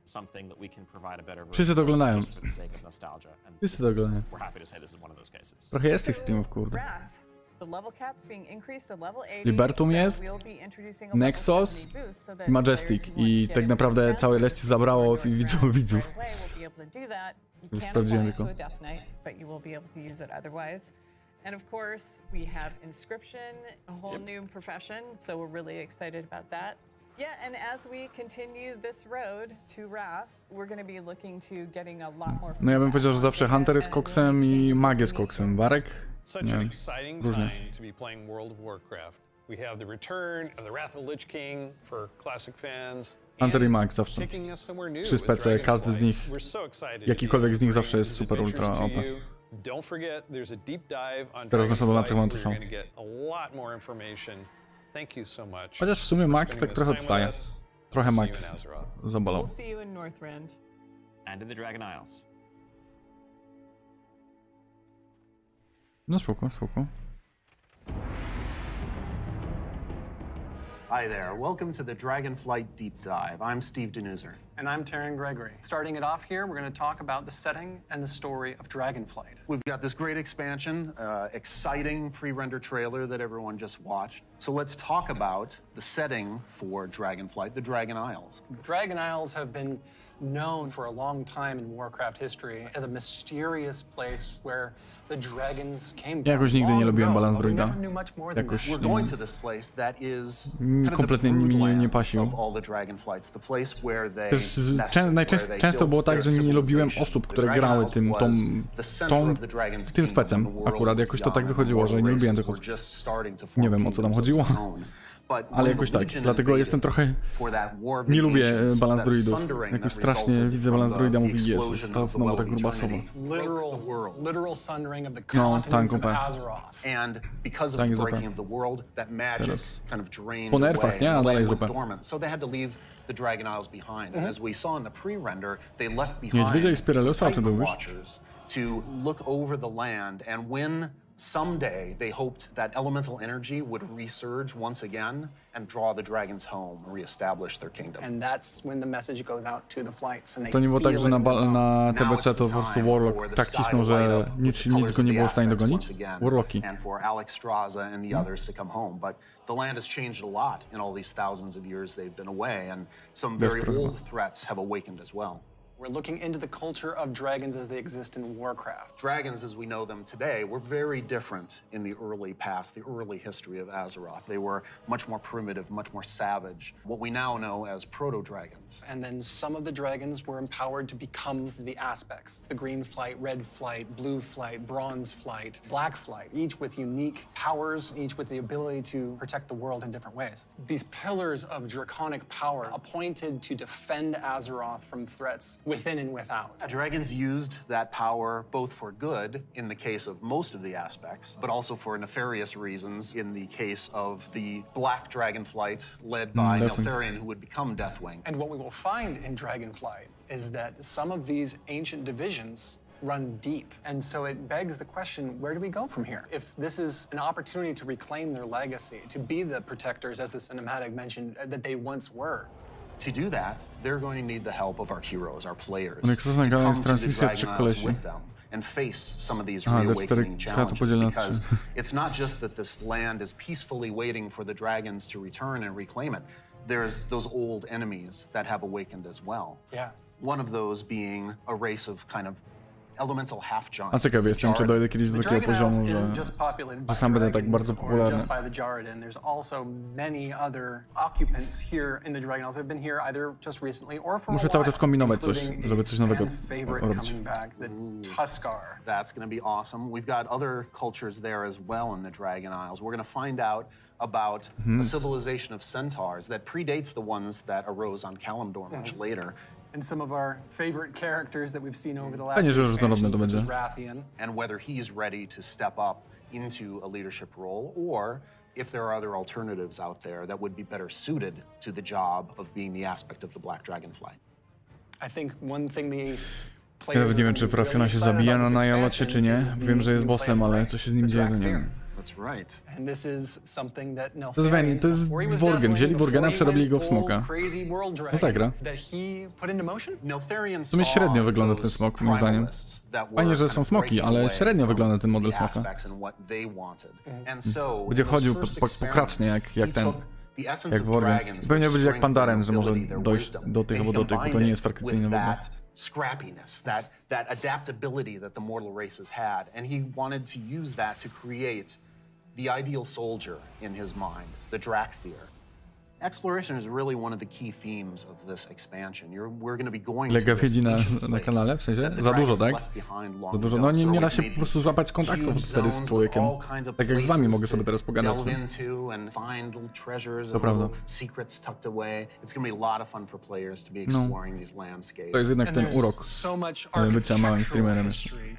[SPEAKER 3] Something that we can provide a better
[SPEAKER 1] Wszyscy to oglądają.
[SPEAKER 3] just for the sake of nostalgia. And
[SPEAKER 1] Wszyscy
[SPEAKER 3] this
[SPEAKER 1] to
[SPEAKER 3] is-
[SPEAKER 1] oglądają.
[SPEAKER 3] We're happy to say this is one of those cases.
[SPEAKER 1] Trochę jest tych streamów, kurde.
[SPEAKER 4] Wrath, the level caps being increased to level 80.
[SPEAKER 1] Libertum
[SPEAKER 4] so
[SPEAKER 1] jest,
[SPEAKER 4] we'll be introducing a level
[SPEAKER 1] Nexus
[SPEAKER 4] 70 boost so that
[SPEAKER 1] i Majestic.
[SPEAKER 4] players who want
[SPEAKER 1] I
[SPEAKER 4] to
[SPEAKER 1] tak
[SPEAKER 4] get
[SPEAKER 1] naprawdę
[SPEAKER 4] advanced
[SPEAKER 1] całe
[SPEAKER 4] transfers
[SPEAKER 1] leście zabrało
[SPEAKER 4] before going
[SPEAKER 1] widzów.
[SPEAKER 4] right
[SPEAKER 1] widzów.
[SPEAKER 4] away, we'll be able to do that. You
[SPEAKER 1] Już
[SPEAKER 4] can't
[SPEAKER 1] sprawdziłem
[SPEAKER 4] apply it to
[SPEAKER 1] tylko.
[SPEAKER 4] a Death Knight, but you will be able to use it otherwise. And of course, we have Inscription, a whole new profession, so we're really excited about that. Yeah, and as we continue this road to Wrath, we're going to be looking to getting a lot more.
[SPEAKER 1] No ja bym powiedział, że zawsze Hunter jest koksem i Mag jest koksem. Warek?
[SPEAKER 5] Such
[SPEAKER 1] Nie
[SPEAKER 5] an
[SPEAKER 1] wiem.
[SPEAKER 5] exciting
[SPEAKER 1] Różnie.
[SPEAKER 5] time to be playing World of Warcraft. We have the return of the Wrath of the Lich King for classic fans.
[SPEAKER 1] Hunter i
[SPEAKER 5] and
[SPEAKER 1] Mag zawsze.
[SPEAKER 5] taking us somewhere new
[SPEAKER 1] 3
[SPEAKER 5] with
[SPEAKER 1] spece, każdy z nich,
[SPEAKER 5] Dragonflight. We're so excited to
[SPEAKER 1] jakikolwiek
[SPEAKER 5] be
[SPEAKER 1] z nich
[SPEAKER 5] able to
[SPEAKER 1] zawsze jest
[SPEAKER 5] bring
[SPEAKER 1] super
[SPEAKER 5] these
[SPEAKER 1] ultra
[SPEAKER 5] adventures to
[SPEAKER 1] OP.
[SPEAKER 5] you. Don't forget, there's a deep dive on
[SPEAKER 1] Teraz nasze donacje mam
[SPEAKER 5] Dragonflight.
[SPEAKER 1] tu
[SPEAKER 5] You're
[SPEAKER 1] są.
[SPEAKER 5] going to get a lot more information. Thank you so much.
[SPEAKER 1] Chociaż w sumie
[SPEAKER 5] for
[SPEAKER 1] Mag
[SPEAKER 5] spending
[SPEAKER 1] tak
[SPEAKER 5] this
[SPEAKER 1] trochę
[SPEAKER 5] time with
[SPEAKER 1] odstaje.
[SPEAKER 5] us.
[SPEAKER 1] Trochę
[SPEAKER 5] See
[SPEAKER 1] Mag
[SPEAKER 5] you in Azeroth.
[SPEAKER 1] zabolał.
[SPEAKER 4] We'll see you in Northrend.
[SPEAKER 3] And in the Dragon Isles.
[SPEAKER 1] No spoko, spoko.
[SPEAKER 7] Hi there. Welcome to the Dragonflight Deep Dive. I'm Steve Denuser.
[SPEAKER 8] And I'm Taryn Gregory. Starting it off here, we're going to talk about the setting and the story of Dragonflight.
[SPEAKER 7] We've got this great expansion, exciting pre-render trailer that everyone just watched. So let's talk about the setting for Dragonflight, the Dragon Isles.
[SPEAKER 8] Dragon Isles have been known for a long time in Warcraft history as a mysterious place where the dragons came
[SPEAKER 1] Ja jakoś nigdy nie lubiłem balans droida.
[SPEAKER 8] Jakoś
[SPEAKER 7] We're going to this place that is
[SPEAKER 1] kompletnie mi nie pasił.
[SPEAKER 7] of all the Dragonflights, the place where they
[SPEAKER 1] Też
[SPEAKER 7] nested,
[SPEAKER 1] często było tak, że nie lubiłem osób, które grały tym specem akurat. Jakoś to tak wychodziło, że nie lubiłem tych osób. Nie wiem, o co tam chodziło. Ale jakoś tak, dlatego jestem trochę... Nie lubię balans droidów. Jakoś strasznie widzę balans droida, mówi Jezus, to znowu tak gruba słowa.
[SPEAKER 8] Literal sundering of the
[SPEAKER 1] No,
[SPEAKER 8] continents of
[SPEAKER 1] tak,
[SPEAKER 8] Azeroth.
[SPEAKER 7] And because of
[SPEAKER 1] Tak,
[SPEAKER 7] the
[SPEAKER 1] zupa.
[SPEAKER 7] breaking of the world, that magic
[SPEAKER 1] Teraz.
[SPEAKER 7] kind of drained
[SPEAKER 1] Po nerfach, nie? A
[SPEAKER 7] away,
[SPEAKER 1] dalej
[SPEAKER 7] went
[SPEAKER 1] zupa.
[SPEAKER 7] dormant. So they had to leave the Dragon Isles behind. And as we saw in the pre-render, they left
[SPEAKER 1] Niedźwiedzia i
[SPEAKER 7] behind
[SPEAKER 1] Spirelesa,
[SPEAKER 7] some
[SPEAKER 1] o czym
[SPEAKER 7] Titan
[SPEAKER 1] mówisz?
[SPEAKER 7] Watchers to look over the land, and when someday they hoped that elemental energy would resurge once again and draw the dragons home, reestablish their kingdom.
[SPEAKER 8] And that's when the message goes out to the flights and they
[SPEAKER 1] To nie było tak, że
[SPEAKER 8] feel it
[SPEAKER 1] na
[SPEAKER 8] in their bones.
[SPEAKER 1] TBC to po prostu Warlock tak cisnął, że nic go nie było w stanie dogonić. Warlocki.
[SPEAKER 7] And for Alex Straza and the others to come home. But the land has changed a lot in all these thousands of years they've been away, and some very old threats have awakened as well.
[SPEAKER 8] We're looking into the culture of dragons as they exist in Warcraft.
[SPEAKER 7] Dragons as we know them today were very different in the early past, the early history of Azeroth. They were much more primitive, much more savage, what we now know as proto-dragons.
[SPEAKER 8] And then some of the dragons were empowered to become the aspects. The green flight, red flight, blue flight, bronze flight, black flight, each with unique powers, each with the ability to protect the world in different ways. These pillars of draconic power appointed to defend Azeroth from threats within and without.
[SPEAKER 7] Dragons used that power both for good in the case of most of the aspects, but also for nefarious reasons in the case of the Black Dragonflight led by Neltharion, who would become Deathwing.
[SPEAKER 8] And what we will find in Dragonflight is that some of these ancient divisions run deep. And so it begs the question, where do we go from here? If this is an opportunity to reclaim their legacy, to be the protectors, as the cinematic mentioned, that they once were.
[SPEAKER 7] To do that, they're going to need the help of our heroes, our players,
[SPEAKER 1] No i
[SPEAKER 7] to
[SPEAKER 1] kto nagrał
[SPEAKER 7] come
[SPEAKER 1] jest
[SPEAKER 7] to the
[SPEAKER 1] transmisja
[SPEAKER 7] Dragon
[SPEAKER 1] trzech
[SPEAKER 7] Isles
[SPEAKER 1] kolesi.
[SPEAKER 7] with them and face some of these
[SPEAKER 1] Aha,
[SPEAKER 7] reawakening
[SPEAKER 1] D4K to
[SPEAKER 7] challenges,
[SPEAKER 1] podzielę na
[SPEAKER 7] because
[SPEAKER 1] 3.
[SPEAKER 7] it's not just that this land is peacefully waiting for the dragons to return and reclaim it. There's those old enemies that have awakened as well.
[SPEAKER 8] Yeah.
[SPEAKER 7] One of those being a race of kind of elemental half-giants.
[SPEAKER 1] A ciekawy jestem, czy dojdę kiedyś do
[SPEAKER 8] The
[SPEAKER 1] takiego
[SPEAKER 8] Dragon Isles
[SPEAKER 1] poziomu,
[SPEAKER 8] isn't
[SPEAKER 1] że
[SPEAKER 8] just populated by
[SPEAKER 1] sam będę tak
[SPEAKER 8] dragons
[SPEAKER 1] bardzo
[SPEAKER 8] or
[SPEAKER 1] popularny.
[SPEAKER 8] just by the Jarden. There's also many other occupants here in the Dragon Isles. They've been here either just recently or for
[SPEAKER 1] Muszę
[SPEAKER 8] a
[SPEAKER 1] cały
[SPEAKER 8] while,
[SPEAKER 1] czas kombinować coś,
[SPEAKER 8] including
[SPEAKER 1] żeby coś nowego
[SPEAKER 8] a favorite
[SPEAKER 1] robić.
[SPEAKER 8] coming back, the Tuskar.
[SPEAKER 7] That's going to be awesome. We've got other cultures there as well in the Dragon Isles. We're going to find out about a civilization of centaurs that predates the ones that arose on Kalimdor much later.
[SPEAKER 8] And some of our favorite characters that we've seen over the last
[SPEAKER 1] Fajnie, że
[SPEAKER 8] few
[SPEAKER 1] różnorodne to
[SPEAKER 8] expansions, such
[SPEAKER 1] będzie.
[SPEAKER 8] as Rathian.
[SPEAKER 7] And whether he's ready to step up into a leadership role, or if there are other alternatives out there that would be better suited to the job of being the aspect of the Black Dragonflight.
[SPEAKER 8] I think one thing the
[SPEAKER 1] Ja
[SPEAKER 8] players
[SPEAKER 1] nawet nie wiem,
[SPEAKER 8] are
[SPEAKER 1] czy
[SPEAKER 8] really
[SPEAKER 1] Rafiona się
[SPEAKER 8] excited
[SPEAKER 1] zabija
[SPEAKER 8] about
[SPEAKER 1] na
[SPEAKER 8] this
[SPEAKER 1] Najalocie, czy nie.
[SPEAKER 8] expansion is
[SPEAKER 1] Wiem,
[SPEAKER 8] the
[SPEAKER 1] że jest
[SPEAKER 8] new
[SPEAKER 1] bossem,
[SPEAKER 8] player
[SPEAKER 1] ale
[SPEAKER 8] race,
[SPEAKER 1] co się z nim
[SPEAKER 8] the
[SPEAKER 1] dzieje, to nie
[SPEAKER 8] Draktyr.
[SPEAKER 1] wiem.
[SPEAKER 7] That's right.
[SPEAKER 8] And this is something that
[SPEAKER 1] To jest Worgen. Wzięli Worgena, przerobili go w smoka. Masakra.
[SPEAKER 7] Neltharion
[SPEAKER 1] W sumie średnio wygląda ten smok, moim zdaniem. Fajnie, że są smoki, ale średnio wygląda ten model smoka. Będzie chodził po kracznie, jak Worgen. Pewnie będzie jak Pandaren, że może dojść do tych albo do tych, bo to nie jest frakcyjne w ogóle.
[SPEAKER 7] Scrappiness, that adaptability that the mortal races had, and he wanted to use that to create the ideal soldier in his mind, the Draktyr. Exploration is really one of the key themes of this expansion. We're going to be going to
[SPEAKER 1] Lega
[SPEAKER 7] this
[SPEAKER 1] wiedzi
[SPEAKER 7] ancient
[SPEAKER 1] na
[SPEAKER 7] place
[SPEAKER 1] kanale, w sensie?
[SPEAKER 7] that the
[SPEAKER 1] Za dużo,
[SPEAKER 7] dragons
[SPEAKER 1] tak?
[SPEAKER 7] left behind long
[SPEAKER 1] Za dużo.
[SPEAKER 7] ago.
[SPEAKER 1] No nie
[SPEAKER 7] So
[SPEAKER 1] da
[SPEAKER 7] we've
[SPEAKER 1] się
[SPEAKER 7] made
[SPEAKER 1] po prostu złapać kontaktów
[SPEAKER 7] huge
[SPEAKER 1] wtedy z
[SPEAKER 7] zones
[SPEAKER 1] człowiekiem.
[SPEAKER 7] with all kinds of
[SPEAKER 1] Tak jak z wami mogę
[SPEAKER 7] places
[SPEAKER 1] sobie
[SPEAKER 7] to
[SPEAKER 1] teraz pogadać.
[SPEAKER 7] delve into and find little treasures
[SPEAKER 1] To
[SPEAKER 7] and
[SPEAKER 1] prawda.
[SPEAKER 7] little secrets tucked away. It's going to be a lot of fun for players to be exploring these landscapes.
[SPEAKER 1] To jest jednak ten urok
[SPEAKER 8] so much
[SPEAKER 1] bycia małym streamerem.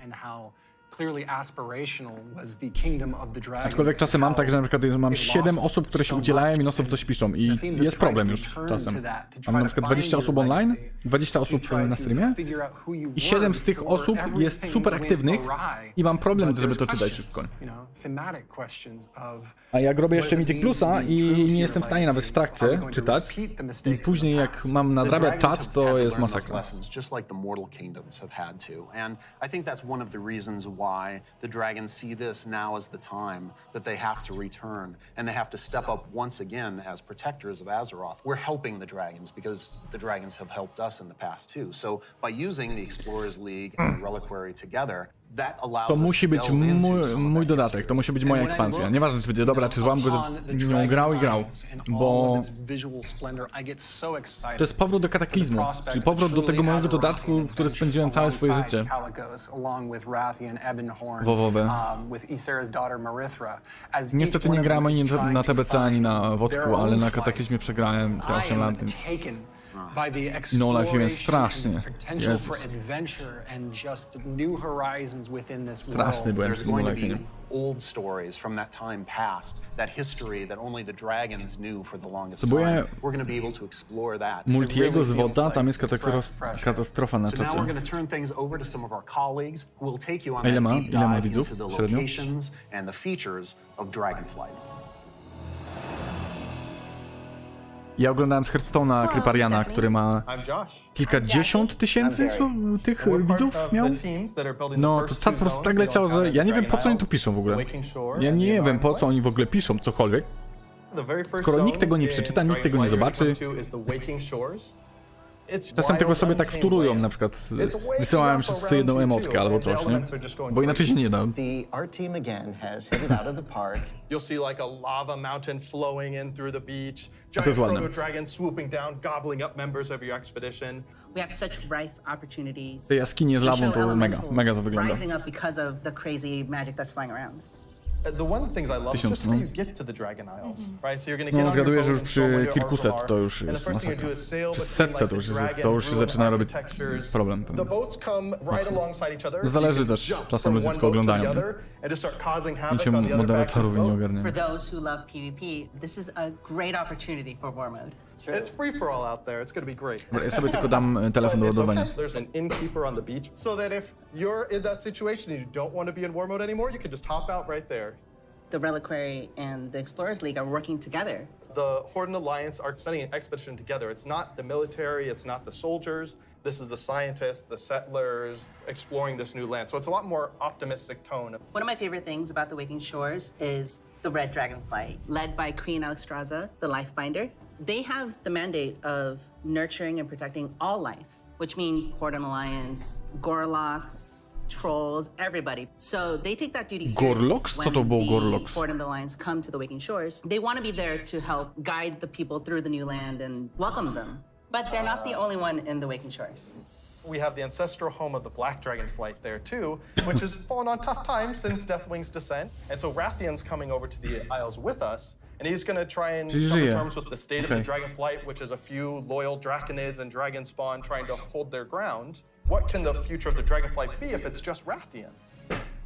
[SPEAKER 8] and how clearly aspirational was the kingdom of the dragons.
[SPEAKER 1] Aczkolwiek czasem mam tak, że na przykład mam 7 osób, które się udzielają i non-stop coś piszą i jest problem już czasem. Mam na przykład 20 osób online, 20 osób na streamie i 7 z tych osób jest super aktywnych i mam problem, żeby to czytać wszystko. A jak robię jeszcze Mythic Plusa i nie jestem w stanie nawet w trakcie czytać i później jak mam nadrabiać czat, to jest masakra.
[SPEAKER 7] Just like the mortal kingdoms have had to. And I think that's one of the reasons why the dragons see this now as the time that they have to return and they have to step up once again as protectors of Azeroth. We're helping the dragons because the dragons have helped us in the past too. So by using the Explorers League and the Reliquary together,
[SPEAKER 1] to musi być mój dodatek, to musi być moja ekspansja. Nieważne, czy będzie dobra, czy zła, będę nią grał i grał, bo to jest powrót do kataklizmu, czyli powrót do tego mojego dodatku, w którym spędziłem całe swoje życie. WoWowe. Niestety nie grałem ani na TBC, ani na Wodku, ale na kataklizmie przegrałem te 8 lat, więc... No Life jest strasznie. Jezus. Straszny byłem z No Life.
[SPEAKER 7] Old stories from that time past, that history that only the dragons knew for the longest
[SPEAKER 1] Próbuję
[SPEAKER 7] time. We're going to be able to explore that.
[SPEAKER 1] Mojego z Woda, tam jest katastrofa na
[SPEAKER 7] So now
[SPEAKER 1] czacie.
[SPEAKER 7] we're going to turn things over to some of our colleagues who will take you on
[SPEAKER 1] A ile
[SPEAKER 7] that
[SPEAKER 1] ma?
[SPEAKER 7] deep
[SPEAKER 1] Ile ma
[SPEAKER 7] dive
[SPEAKER 1] widzów
[SPEAKER 7] into the
[SPEAKER 1] średnio?
[SPEAKER 7] locations and the features of Dragonflight.
[SPEAKER 1] Ja oglądałem z Hearthstone'a Krypariana, który ma kilkadziesiąt tysięcy tych widzów miał. No to czat po prostu tak leciał, że ja nie wiem po co oni to piszą w ogóle. Ja nie wiem po co oni w ogóle piszą cokolwiek. Skoro nikt tego nie przeczyta, nikt tego nie zobaczy. Czasem tego sobie tak wtórują, na przykład wysyłałem wszyscy jedną emotkę albo coś, nie? Bo inaczej się nie da.
[SPEAKER 9] The art team again has hit it out of the park.
[SPEAKER 10] You'll see like a lava mountain flowing in through the beach,
[SPEAKER 1] to jest
[SPEAKER 10] giant
[SPEAKER 1] ładne.
[SPEAKER 10] proto dragons swooping down, gobbling up members of your expedition.
[SPEAKER 11] We have such rife opportunities.
[SPEAKER 1] Te jaskinie z lawą to mega to wygląda.
[SPEAKER 11] Rising up because of the crazy magic that's flying around.
[SPEAKER 10] The one of the things I love is just how you get to the Dragon Isles, right? So you're going to get
[SPEAKER 1] No
[SPEAKER 10] on
[SPEAKER 1] zgaduję,
[SPEAKER 10] your
[SPEAKER 1] że
[SPEAKER 10] boat
[SPEAKER 1] już
[SPEAKER 10] and sail where
[SPEAKER 1] przy
[SPEAKER 10] your
[SPEAKER 1] kilkuset
[SPEAKER 10] arcs
[SPEAKER 1] to
[SPEAKER 10] are,
[SPEAKER 1] już
[SPEAKER 10] and the
[SPEAKER 1] jest
[SPEAKER 10] first thing you
[SPEAKER 1] masakra.
[SPEAKER 10] do is sail
[SPEAKER 1] Przy
[SPEAKER 10] between
[SPEAKER 1] setce
[SPEAKER 10] like
[SPEAKER 1] to już
[SPEAKER 10] the
[SPEAKER 1] jest,
[SPEAKER 10] dragon
[SPEAKER 1] zaczyna robić
[SPEAKER 10] architectures.
[SPEAKER 1] problem
[SPEAKER 10] The
[SPEAKER 1] pewnie.
[SPEAKER 10] boats come right alongside each other.
[SPEAKER 1] Zależy
[SPEAKER 10] You can
[SPEAKER 1] też,
[SPEAKER 10] jump
[SPEAKER 1] czasem
[SPEAKER 10] from
[SPEAKER 1] ludzie
[SPEAKER 10] one
[SPEAKER 1] tylko
[SPEAKER 10] boat to
[SPEAKER 1] oglądają.
[SPEAKER 10] the other and just start causing havoc
[SPEAKER 1] Wiecie,
[SPEAKER 10] on the other
[SPEAKER 1] moderatorów
[SPEAKER 10] back's
[SPEAKER 1] nie
[SPEAKER 10] boat.
[SPEAKER 1] ogarniają.
[SPEAKER 11] For those who love PvP, this is a great opportunity for War Mode.
[SPEAKER 10] It's free for all out there. It's going to be great.
[SPEAKER 1] Ja sobie tylko dam telefon do ładowania.
[SPEAKER 10] There's an innkeeper on the beach, so that if you're in that situation and you don't want to be in war mode anymore, you can just hop out right there.
[SPEAKER 11] The Reliquary and the Explorers League are working together.
[SPEAKER 10] The Horde and Alliance are sending an expedition together. It's not the military, it's not the soldiers. This is the scientists, the settlers, exploring this new land. So it's a lot more optimistic tone.
[SPEAKER 11] One of my favorite things about the Waking Shores is the Red Dragonflight, led by Queen Alexstrasza, the Lifebinder. They have the mandate of nurturing and protecting all life, which means Horde and Alliance, Gorloks, trolls, everybody. So they take that duty seriously.
[SPEAKER 1] Gorloks? Co to było
[SPEAKER 11] When
[SPEAKER 1] Gorloks?
[SPEAKER 11] the Horde and the Alliance come to the Waking Shores, they want to be there to help guide the people through the new land and welcome them. But they're not the only one in the Waking Shores.
[SPEAKER 10] We have the ancestral home of the Black Dragonflight there too, which has fallen on tough times since Deathwing's descent. And so Rathian's coming over to the Isles with us, and he's going to try and come to terms with the state of the Dragonflight, which is a few loyal Draconids and Dragon Spawn trying to hold their ground. What can the future of the Dragonflight be if it's just Rathian?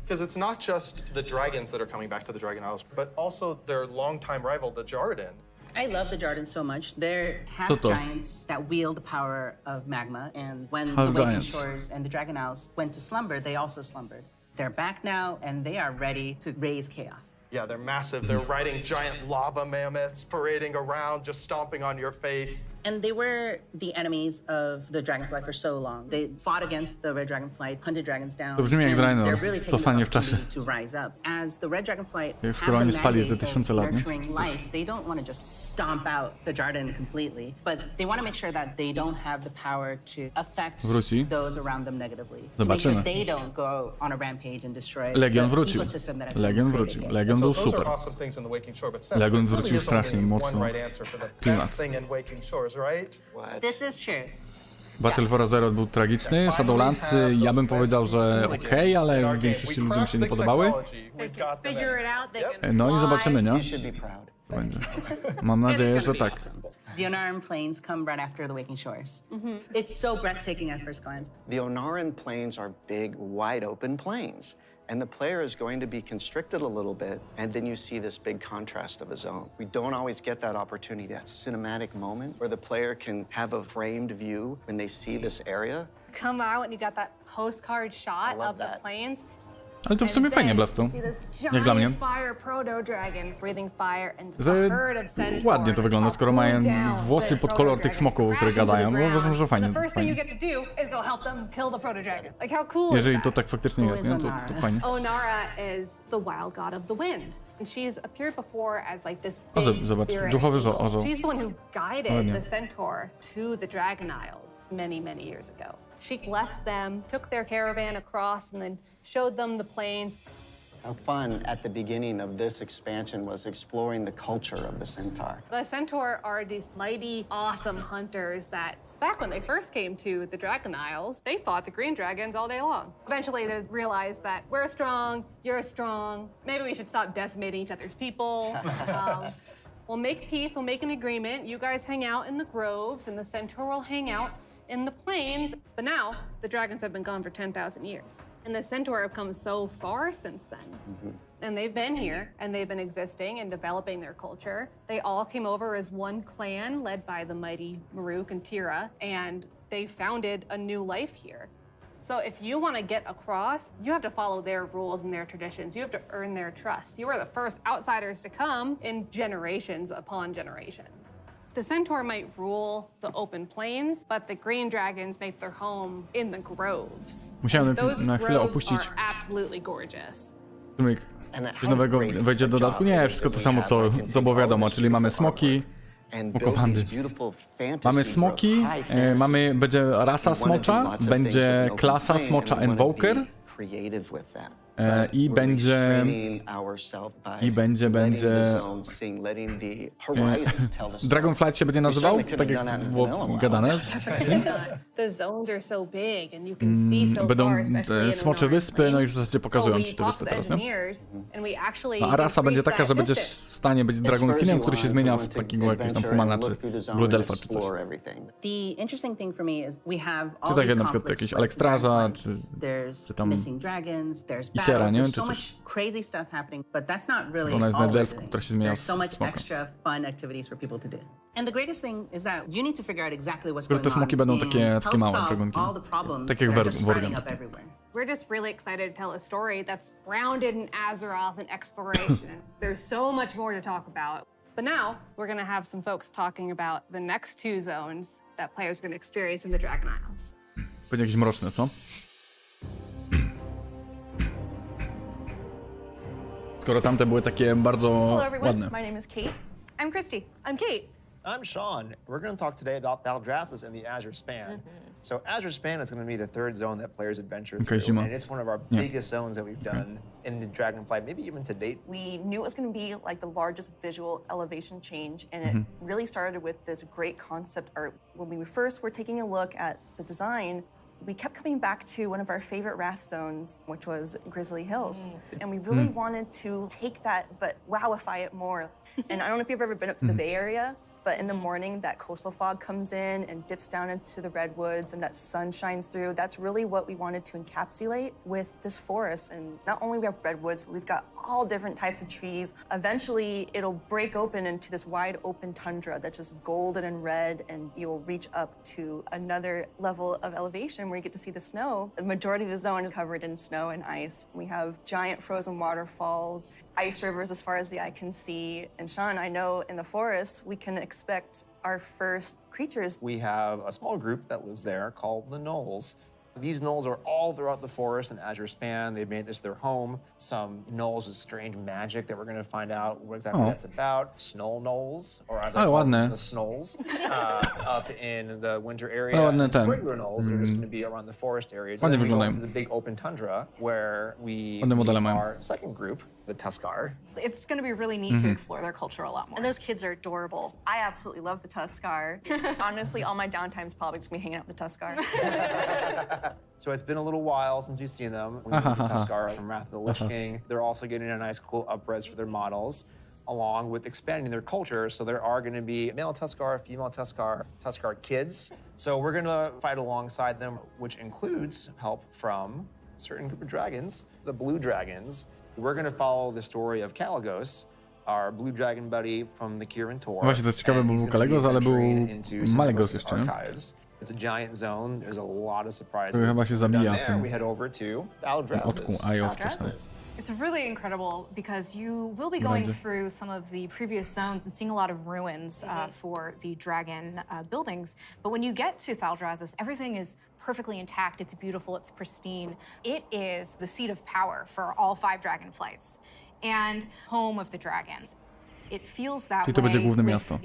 [SPEAKER 10] Because it's not just the dragons that are coming back to the Dragon Isles, but also their longtime rival, the Jarden.
[SPEAKER 11] I love the Jarden so much. They're half giants that wield the power of magma, and when the Waking Shores and the Dragon Isles went to slumber, they also slumbered. They're back now, and they are ready to raise chaos.
[SPEAKER 10] Yeah, they're massive. They're riding giant lava mammoths, parading around, just stomping on your face.
[SPEAKER 11] And they were the enemies of the Dragonflight for so long. They fought against the Red Dragonflight, hunted dragons down,
[SPEAKER 1] To brzmi jak
[SPEAKER 11] and
[SPEAKER 1] Draenor,
[SPEAKER 11] they're really taking
[SPEAKER 1] cofanie w
[SPEAKER 11] this
[SPEAKER 1] czasie.
[SPEAKER 11] opportunity to rise up. As the Red Dragonflight
[SPEAKER 1] Skoro
[SPEAKER 11] have
[SPEAKER 1] oni
[SPEAKER 11] the
[SPEAKER 1] spali te
[SPEAKER 11] mandate
[SPEAKER 1] tysiące
[SPEAKER 11] of
[SPEAKER 1] lat, nie?
[SPEAKER 11] nurturing life, they don't want to just stomp out the Jarden completely, but they want to make sure that they don't have the power to affect
[SPEAKER 1] Wróci.
[SPEAKER 11] those around them negatively. To make
[SPEAKER 1] Zobaczymy.
[SPEAKER 11] sure they don't go on a rampage and destroy
[SPEAKER 1] Legion
[SPEAKER 11] the
[SPEAKER 1] wrócił.
[SPEAKER 11] ecosystem that has
[SPEAKER 1] Legion
[SPEAKER 11] been
[SPEAKER 1] wrócił.
[SPEAKER 11] created.
[SPEAKER 1] Legion
[SPEAKER 10] So
[SPEAKER 1] był
[SPEAKER 10] those
[SPEAKER 1] super.
[SPEAKER 10] are awesome things in the Waking Shore, but Seth,
[SPEAKER 1] Legion
[SPEAKER 10] there really
[SPEAKER 1] wrócił
[SPEAKER 10] is
[SPEAKER 1] strasznie
[SPEAKER 10] only
[SPEAKER 1] mocno.
[SPEAKER 10] one right answer for the
[SPEAKER 1] Klimat.
[SPEAKER 10] best thing in Waking Shores, right?
[SPEAKER 11] This is true.
[SPEAKER 1] Battle for Azeroth był tragiczny, Shadowlands ja bym powiedział, że okej, ale większości ludziom się nie podobały. No i zobaczymy, nie? Będzie. Mam nadzieję, że tak.
[SPEAKER 11] The Onaran Plains come right after the Waking Shores. It's so breathtaking at first glance.
[SPEAKER 9] The Onaran plains are big, wide open plains. And the player is going to be constricted a little bit, and then you see this big contrast of a zone. We don't always get that opportunity, that cinematic moment where the player can have a framed view when they see this area.
[SPEAKER 12] Come out and you got that postcard shot of the plains.
[SPEAKER 1] Ale to w sumie fajnie, Blasto. Jak dla mnie. Że ładnie to wygląda, skoro mają włosy pod kolor tych smoków, które gadają. No uważam, że fajnie. Jeżeli to tak faktycznie jest, nie? To fajnie.
[SPEAKER 12] Onara is the wild god of the wind. And she's appeared before as like this big
[SPEAKER 1] Zobacz,
[SPEAKER 12] spirit.
[SPEAKER 1] duchowy orzeł.
[SPEAKER 12] She's the one who guided the centaur to the Dragon Isles many, many years ago. She blessed them, took their caravan across, and then showed them the plains.
[SPEAKER 9] How fun at the beginning of this expansion was exploring the culture of the centaur.
[SPEAKER 12] The centaur are these mighty, awesome hunters that back when they first came to the Dragon Isles, they fought the green dragons all day long. Eventually they realized that we're strong, you're strong, maybe we should stop decimating each other's people. We'll make peace, we'll make an agreement. You guys hang out in the groves and the centaur will hang out in the plains. But now the dragons have been gone for 10,000 years. And the centaur have come so far since then. And they've been here, and they've been existing and developing their culture. They all came over as one clan led by the mighty Maruk and Tira, and they founded a new life here. So if you want to get across, you have to follow their rules and their traditions. You have to earn their trust. You are the first outsiders to come in generations upon generations. The centaur might rule the open plains, but the green dragons make their home in the groves.
[SPEAKER 1] Musiałem
[SPEAKER 12] Those
[SPEAKER 1] na chwilę
[SPEAKER 12] groves
[SPEAKER 1] opuścić
[SPEAKER 12] are absolutely gorgeous.
[SPEAKER 1] filmik. Czy nowego wejdzie do dodatku? Nie, wszystko to samo, co było wiadomo, czyli mamy smoki, smokopandy. Mamy smoki, będzie rasa smocza, będzie klasa smocza Invoker i będzie Dragonflight się będzie nazywał, tak jak było gadane. Będą smocze wyspy, no i w zasadzie pokazują ci te wyspy teraz, nie? A rasa będzie taka, że będziesz w stanie być Dragonkinem, który się zmienia w takiego jakiegoś tam humana, czy Blue Elfa, czy coś. Czy tak jak na przykład jakiś Alekstraża, czy tam Isera, nie? Czy coś. Ona jest Delfką, która się zmienia w smoka. Że te smoki będą takie małe dragonki. Tak jak Worgen.
[SPEAKER 12] We're just really excited to tell a story that's grounded in Azeroth and exploration. There's so much more to talk about. But now we're going to have some folks talking about the next two zones that players are going to experience in the Dragon Isles.
[SPEAKER 1] Będzie jakieś mroczne, co? Skoro tamte były takie bardzo ładne.
[SPEAKER 13] My name is Kate.
[SPEAKER 12] I'm Christy.
[SPEAKER 13] I'm Kate.
[SPEAKER 3] I'm Sean. We're going to talk today about Valdrassus and the Azure Span. So Azure Span is going to be the third zone that players adventure through, and it's one of our biggest zones that we've done in the Dragonflight, maybe even to date.
[SPEAKER 13] We knew it was going to be like the largest visual elevation change, and it really started with this great concept art. When we first were taking a look at the design, we kept coming back to one of our favorite Wrath zones, which was Grizzly Hills. And we really wanted to take that, but wowify it more. And I don't know if you've ever been up to the Bay Area, but in the morning, that coastal fog comes in and dips down into the redwoods and that sun shines through. That's really what we wanted to encapsulate with this forest. And not only we have redwoods, but we've got all different types of trees. Eventually, it'll break open into this wide open tundra that's just golden and red, and you'll reach up to another level of elevation where you get to see the snow. The majority of the zone is covered in snow and ice. We have giant frozen waterfalls, ice rivers as far as the eye can see. And Sean, I know in the forest, we can expect our first creatures.
[SPEAKER 3] We have a small group that lives there called the Gnolls. These gnolls are all throughout the forest and Azure Span. They've made this their home. Some gnolls with strange magic that we're going to find out what exactly that's about. Snow gnolls, or as I call them, the snolls, up in the winter area. And regular gnolls that are just going to be around the forest areas. And then we go into the big open tundra where we meet our second group, the Tuskar.
[SPEAKER 13] It's going to be really neat to explore their culture a lot more. And those kids are adorable. I absolutely love the Tuskar. Honestly, all my downtime is probably just me hanging out with the Tuskar.
[SPEAKER 3] So it's been a little while since we've seen them. We have the Tuskar from Wrath of the Lich King. They're also getting a nice, cool upres for their models, along with expanding their culture. So there are going to be male Tuskar, female Tuskar, Tuskar kids. So we're going to fight alongside them, which includes help from certain group of dragons, the blue dragons. We're going to follow the story of Kalagos, our blue dragon buddy from the Kirin Tor.
[SPEAKER 1] Właśnie to jest ciekawe, bo był Kalagos, ale był Malagos jeszcze, nie?
[SPEAKER 3] It's a giant zone. There's a lot of surprises.
[SPEAKER 1] To chyba się zabija w
[SPEAKER 3] There,
[SPEAKER 1] tym
[SPEAKER 3] we head over to Aldrazes.
[SPEAKER 14] It's really incredible because you will be going through some of the previous zones and seeing a lot of ruins for the dragon buildings. But when you get to Thaldrazes, everything is perfectly intact. It's beautiful. It's pristine. It is the seat of power for all 5 dragonflights and home of the dragons. It feels that
[SPEAKER 1] Czyli to będzie główne miasto.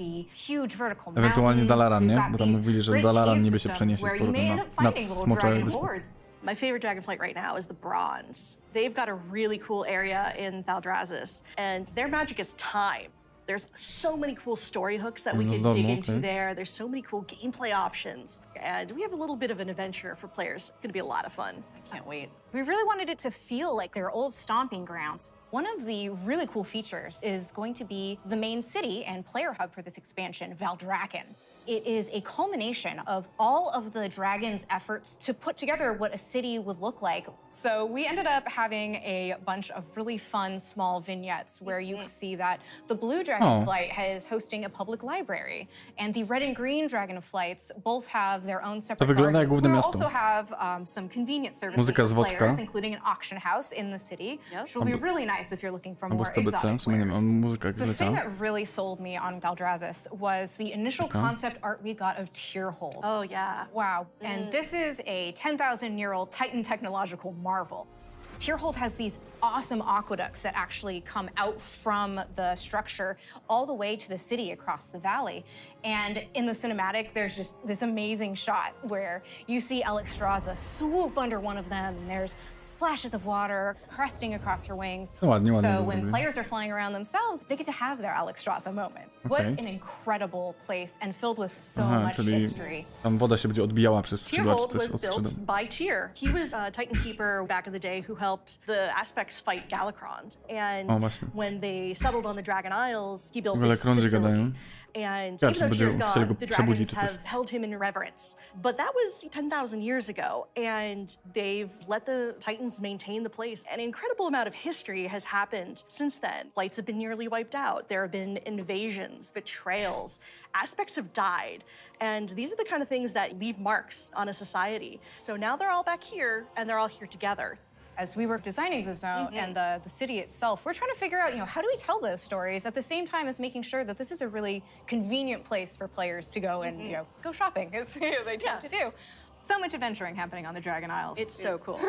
[SPEAKER 1] Ewentualnie Dalaran, nie? Bo tam mówili, że Dalaran niby się przeniesie z powrotem nad Smocze Wyspy.
[SPEAKER 13] My favorite dragonflight right now is the Bronze. They've got a really cool area in Thaldrazes, and their magic is time. There's so many cool story hooks that we can dig into there. There's so many cool gameplay options. And we have a little bit of an adventure for players. It's gonna be a lot of fun. I can't wait.
[SPEAKER 14] We really wanted it to feel like their old stomping grounds. One of the really cool features is going to be the main city and player hub for this expansion, Valdrakken. It is a culmination of all of the dragon's efforts to put together what a city would look like. So we ended up having a bunch of really fun small vignettes where you see that the blue dragonflight is hosting a public library, and the red and green dragonflights both have their own separate gardens. We also have some convenient services for players, including an auction house in the city, which will be really nice if you're looking for more exotic wares. The thing that really sold me on Thaldrazes was the initial concept art we got of Tierhold.
[SPEAKER 13] Oh, yeah.
[SPEAKER 14] Wow. And this is a 10,000-year-old Titan technological marvel. Tierhold has these awesome aqueducts that actually come out from the structure all the way to the city across the valley. And in the cinematic, there's just this amazing shot where you see Alexstrasza swoop under one of them, and there's splashes of water cresting across her wings. So when players are flying around themselves, they get to have their Alexstrasza moment. What an incredible place, and filled with so much history.
[SPEAKER 1] Tam woda się będzie odbijała przez skrzydła,
[SPEAKER 13] Tierhold was built by Tyr. He was a Titan keeper back in the day who helped the Aspects fight Galakrond. And when they settled on the Dragon Isles, he built this facility. And even though Tyr's gone, the dragons have held him in reverence. But that was 10,000 years ago, and they've let the Titans maintain the place. An incredible amount of history has happened since then. Flights have been nearly wiped out. There have been invasions, betrayals. Aspects have died. And these are the kind of things that leave marks on a society. So now they're all back here, and they're all here together.
[SPEAKER 14] As we were designing the zone and the city itself, we're trying to figure out, how do we tell those stories at the same time as making sure that this is a really convenient place for players to go and, go shopping, as they tend to do. So much adventuring happening on the Dragon Isles.
[SPEAKER 13] It's so cool.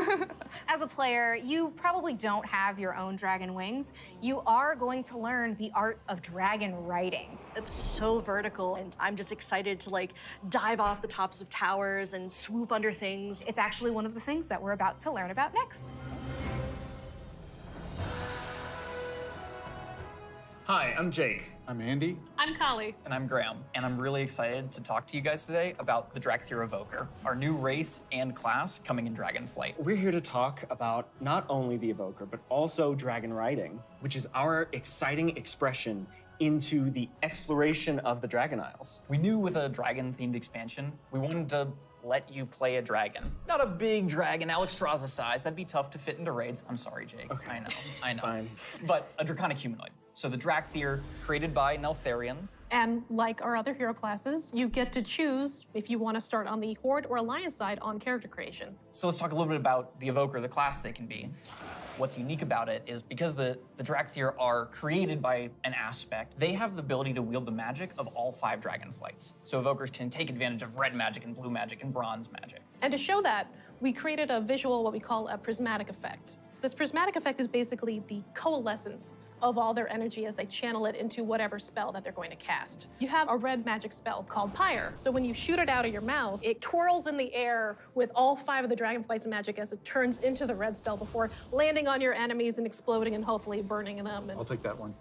[SPEAKER 14] As a player, you probably don't have your own dragon wings. You are going to learn the art of dragon riding.
[SPEAKER 13] It's so vertical, and I'm just excited to dive off the tops of towers and swoop under things.
[SPEAKER 14] It's actually one of the things that we're about to learn about next.
[SPEAKER 15] Hi, I'm Jake.
[SPEAKER 16] I'm Andy.
[SPEAKER 12] I'm Kali.
[SPEAKER 15] And I'm Graham. And I'm really excited to talk to you guys today about the Dracthyr Evoker, our new race and class coming in Dragonflight.
[SPEAKER 17] We're here to talk about not only the Evoker, but also dragon riding, which is our exciting expression into the exploration of the Dragon Isles.
[SPEAKER 15] We knew with a dragon-themed expansion, we wanted to let you play a dragon. Not a big dragon, Alexstrasza size. That'd be tough to fit into raids. I'm sorry, Jake. Okay. I know. It's fine. But a draconic humanoid. So the Dracthyr, created by Neltharion.
[SPEAKER 12] And like our other hero classes, you get to choose if you want to start on the Horde or Alliance side on character creation.
[SPEAKER 15] So let's talk a little bit about the Evoker, the class they can be. What's unique about it is because the Dracthyr are created by an aspect, they have the ability to wield the magic of all 5 dragonflights. So Evokers can take advantage of red magic and blue magic and bronze magic.
[SPEAKER 12] And to show that, we created a visual, what we call a prismatic effect. This prismatic effect is basically the coalescence of all their energy as they channel it into whatever spell that they're going to cast. You have a red magic spell called Pyre. So when you shoot it out of your mouth, it twirls in the air with all 5 of the Dragonflight's magic as it turns into the red spell before landing on your enemies and exploding and hopefully burning them.
[SPEAKER 16] I'll take that one.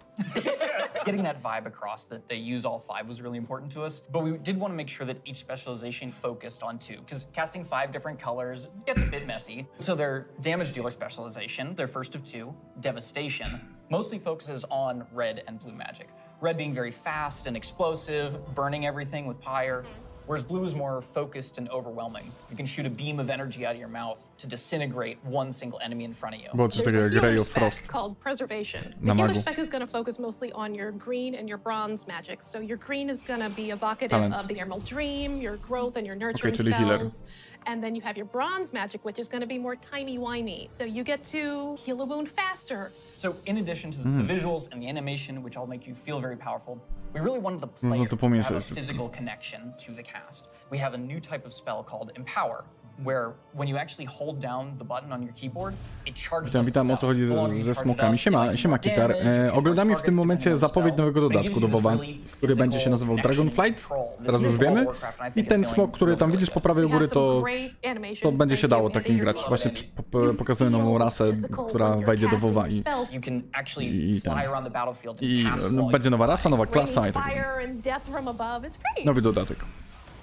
[SPEAKER 15] Getting that vibe across that they use all 5 was really important to us, but we did want to make sure that each specialization focused on 2, because casting 5 different colors gets a bit messy. So their damage dealer specialization, their first of 2, Devastation, mostly focuses on red and blue magic. Red being very fast and explosive, burning everything with Pyre. whereas blue is more focused and overwhelming. You can shoot a beam of energy out of your mouth to disintegrate one single enemy in front of you.
[SPEAKER 1] Było coś takiego jak Ray of Frost.
[SPEAKER 12] Called preservation.
[SPEAKER 1] Na
[SPEAKER 12] The healer
[SPEAKER 1] magu.
[SPEAKER 12] spec is going to focus mostly on your green and your bronze magic. So your green is going to be evocative
[SPEAKER 1] Talent.
[SPEAKER 12] of the Emerald Dream, your growth and your nurturing
[SPEAKER 1] czyli healer.
[SPEAKER 12] spells. And then you have your bronze magic, which is going to be more timey-wimey. So you get to heal a wound faster.
[SPEAKER 15] So in addition to the visuals and the animation, which all make you feel very powerful, we really wanted the player
[SPEAKER 1] to
[SPEAKER 15] to
[SPEAKER 1] pomiędzy
[SPEAKER 15] have a
[SPEAKER 1] jest.
[SPEAKER 15] physical connection to the cast. We have a new type of spell called Empower, where when you actually hold down the button on your keyboard, it charges up the
[SPEAKER 1] Witam, o co
[SPEAKER 15] spell.
[SPEAKER 1] chodzi
[SPEAKER 15] The longer you
[SPEAKER 1] ze
[SPEAKER 15] charge it
[SPEAKER 1] smokami.
[SPEAKER 15] up,
[SPEAKER 1] Siema,
[SPEAKER 15] you do
[SPEAKER 1] siema
[SPEAKER 15] more
[SPEAKER 1] Kitar.
[SPEAKER 15] damage, you get more
[SPEAKER 1] Oglądamy w
[SPEAKER 15] targets
[SPEAKER 1] tym
[SPEAKER 15] depending
[SPEAKER 1] momencie
[SPEAKER 15] on the
[SPEAKER 1] zapowiedź
[SPEAKER 15] spell.
[SPEAKER 1] nowego
[SPEAKER 15] It gives
[SPEAKER 1] dodatku
[SPEAKER 15] you
[SPEAKER 1] do
[SPEAKER 15] this
[SPEAKER 1] WoWa,
[SPEAKER 15] really
[SPEAKER 1] który będzie się nazywał
[SPEAKER 15] physical
[SPEAKER 1] Dragonflight.
[SPEAKER 15] connection and
[SPEAKER 1] Teraz
[SPEAKER 15] control
[SPEAKER 1] już
[SPEAKER 15] that's new
[SPEAKER 1] wiemy.
[SPEAKER 15] for Warcraft, and I
[SPEAKER 1] I
[SPEAKER 15] think
[SPEAKER 1] ten
[SPEAKER 15] it's
[SPEAKER 1] smok, który
[SPEAKER 15] feeling
[SPEAKER 1] tam
[SPEAKER 15] really
[SPEAKER 1] widzisz po prawej u
[SPEAKER 12] We have
[SPEAKER 1] góry,
[SPEAKER 12] some
[SPEAKER 1] to
[SPEAKER 12] great animations
[SPEAKER 1] to będzie
[SPEAKER 12] that
[SPEAKER 1] się dało
[SPEAKER 12] you
[SPEAKER 1] takim
[SPEAKER 12] and
[SPEAKER 1] grać.
[SPEAKER 12] your
[SPEAKER 1] Właśnie
[SPEAKER 12] team.
[SPEAKER 1] pokazują nową rasę, która wejdzie do WoWa i
[SPEAKER 15] You can actually
[SPEAKER 1] I
[SPEAKER 15] fly
[SPEAKER 1] ten.
[SPEAKER 15] around the battlefield
[SPEAKER 1] I
[SPEAKER 15] and cast
[SPEAKER 1] no,
[SPEAKER 15] while
[SPEAKER 1] będzie nowa rasa, nowa klasa i
[SPEAKER 12] Raining
[SPEAKER 1] tak dalej.
[SPEAKER 12] fire and death from above. It's great.
[SPEAKER 1] Nowy dodatek.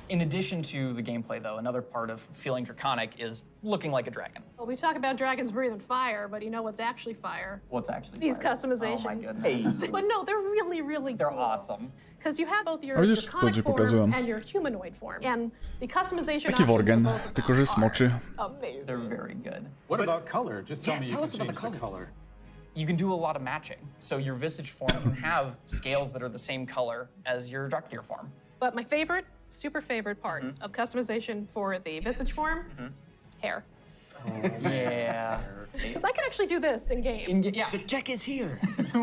[SPEAKER 15] In addition to the gameplay, though, another part of feeling draconic is looking like a dragon.
[SPEAKER 12] Well, we talk about dragons breathing fire, but you know what's actually fire?
[SPEAKER 15] What's actually
[SPEAKER 12] These
[SPEAKER 15] fire?
[SPEAKER 12] customizations.
[SPEAKER 15] Oh my goodness.
[SPEAKER 12] But no, they're really, really
[SPEAKER 15] They're
[SPEAKER 12] cool.
[SPEAKER 15] awesome.
[SPEAKER 12] Because you have both your
[SPEAKER 1] A widzisz,
[SPEAKER 12] draconic
[SPEAKER 1] to ci
[SPEAKER 12] form
[SPEAKER 1] pokazują.
[SPEAKER 12] and your humanoid form. And the customization
[SPEAKER 1] Taki
[SPEAKER 12] options
[SPEAKER 1] worgen,
[SPEAKER 12] for both of
[SPEAKER 1] tylko
[SPEAKER 12] them
[SPEAKER 1] że
[SPEAKER 12] are
[SPEAKER 1] smoczy.
[SPEAKER 12] amazing.
[SPEAKER 15] They're very good.
[SPEAKER 5] What about color? Just tell me you
[SPEAKER 17] tell
[SPEAKER 5] can
[SPEAKER 17] us about the
[SPEAKER 5] change
[SPEAKER 17] colors.
[SPEAKER 15] You can do a lot of matching. So your visage form can have scales that are the same color as your Drakthir form.
[SPEAKER 12] But my favorite, super favorite part of customization for the visage form, hair.
[SPEAKER 15] Yeah.
[SPEAKER 12] Because I can actually do this in game.
[SPEAKER 15] Yeah.
[SPEAKER 17] The tech is here.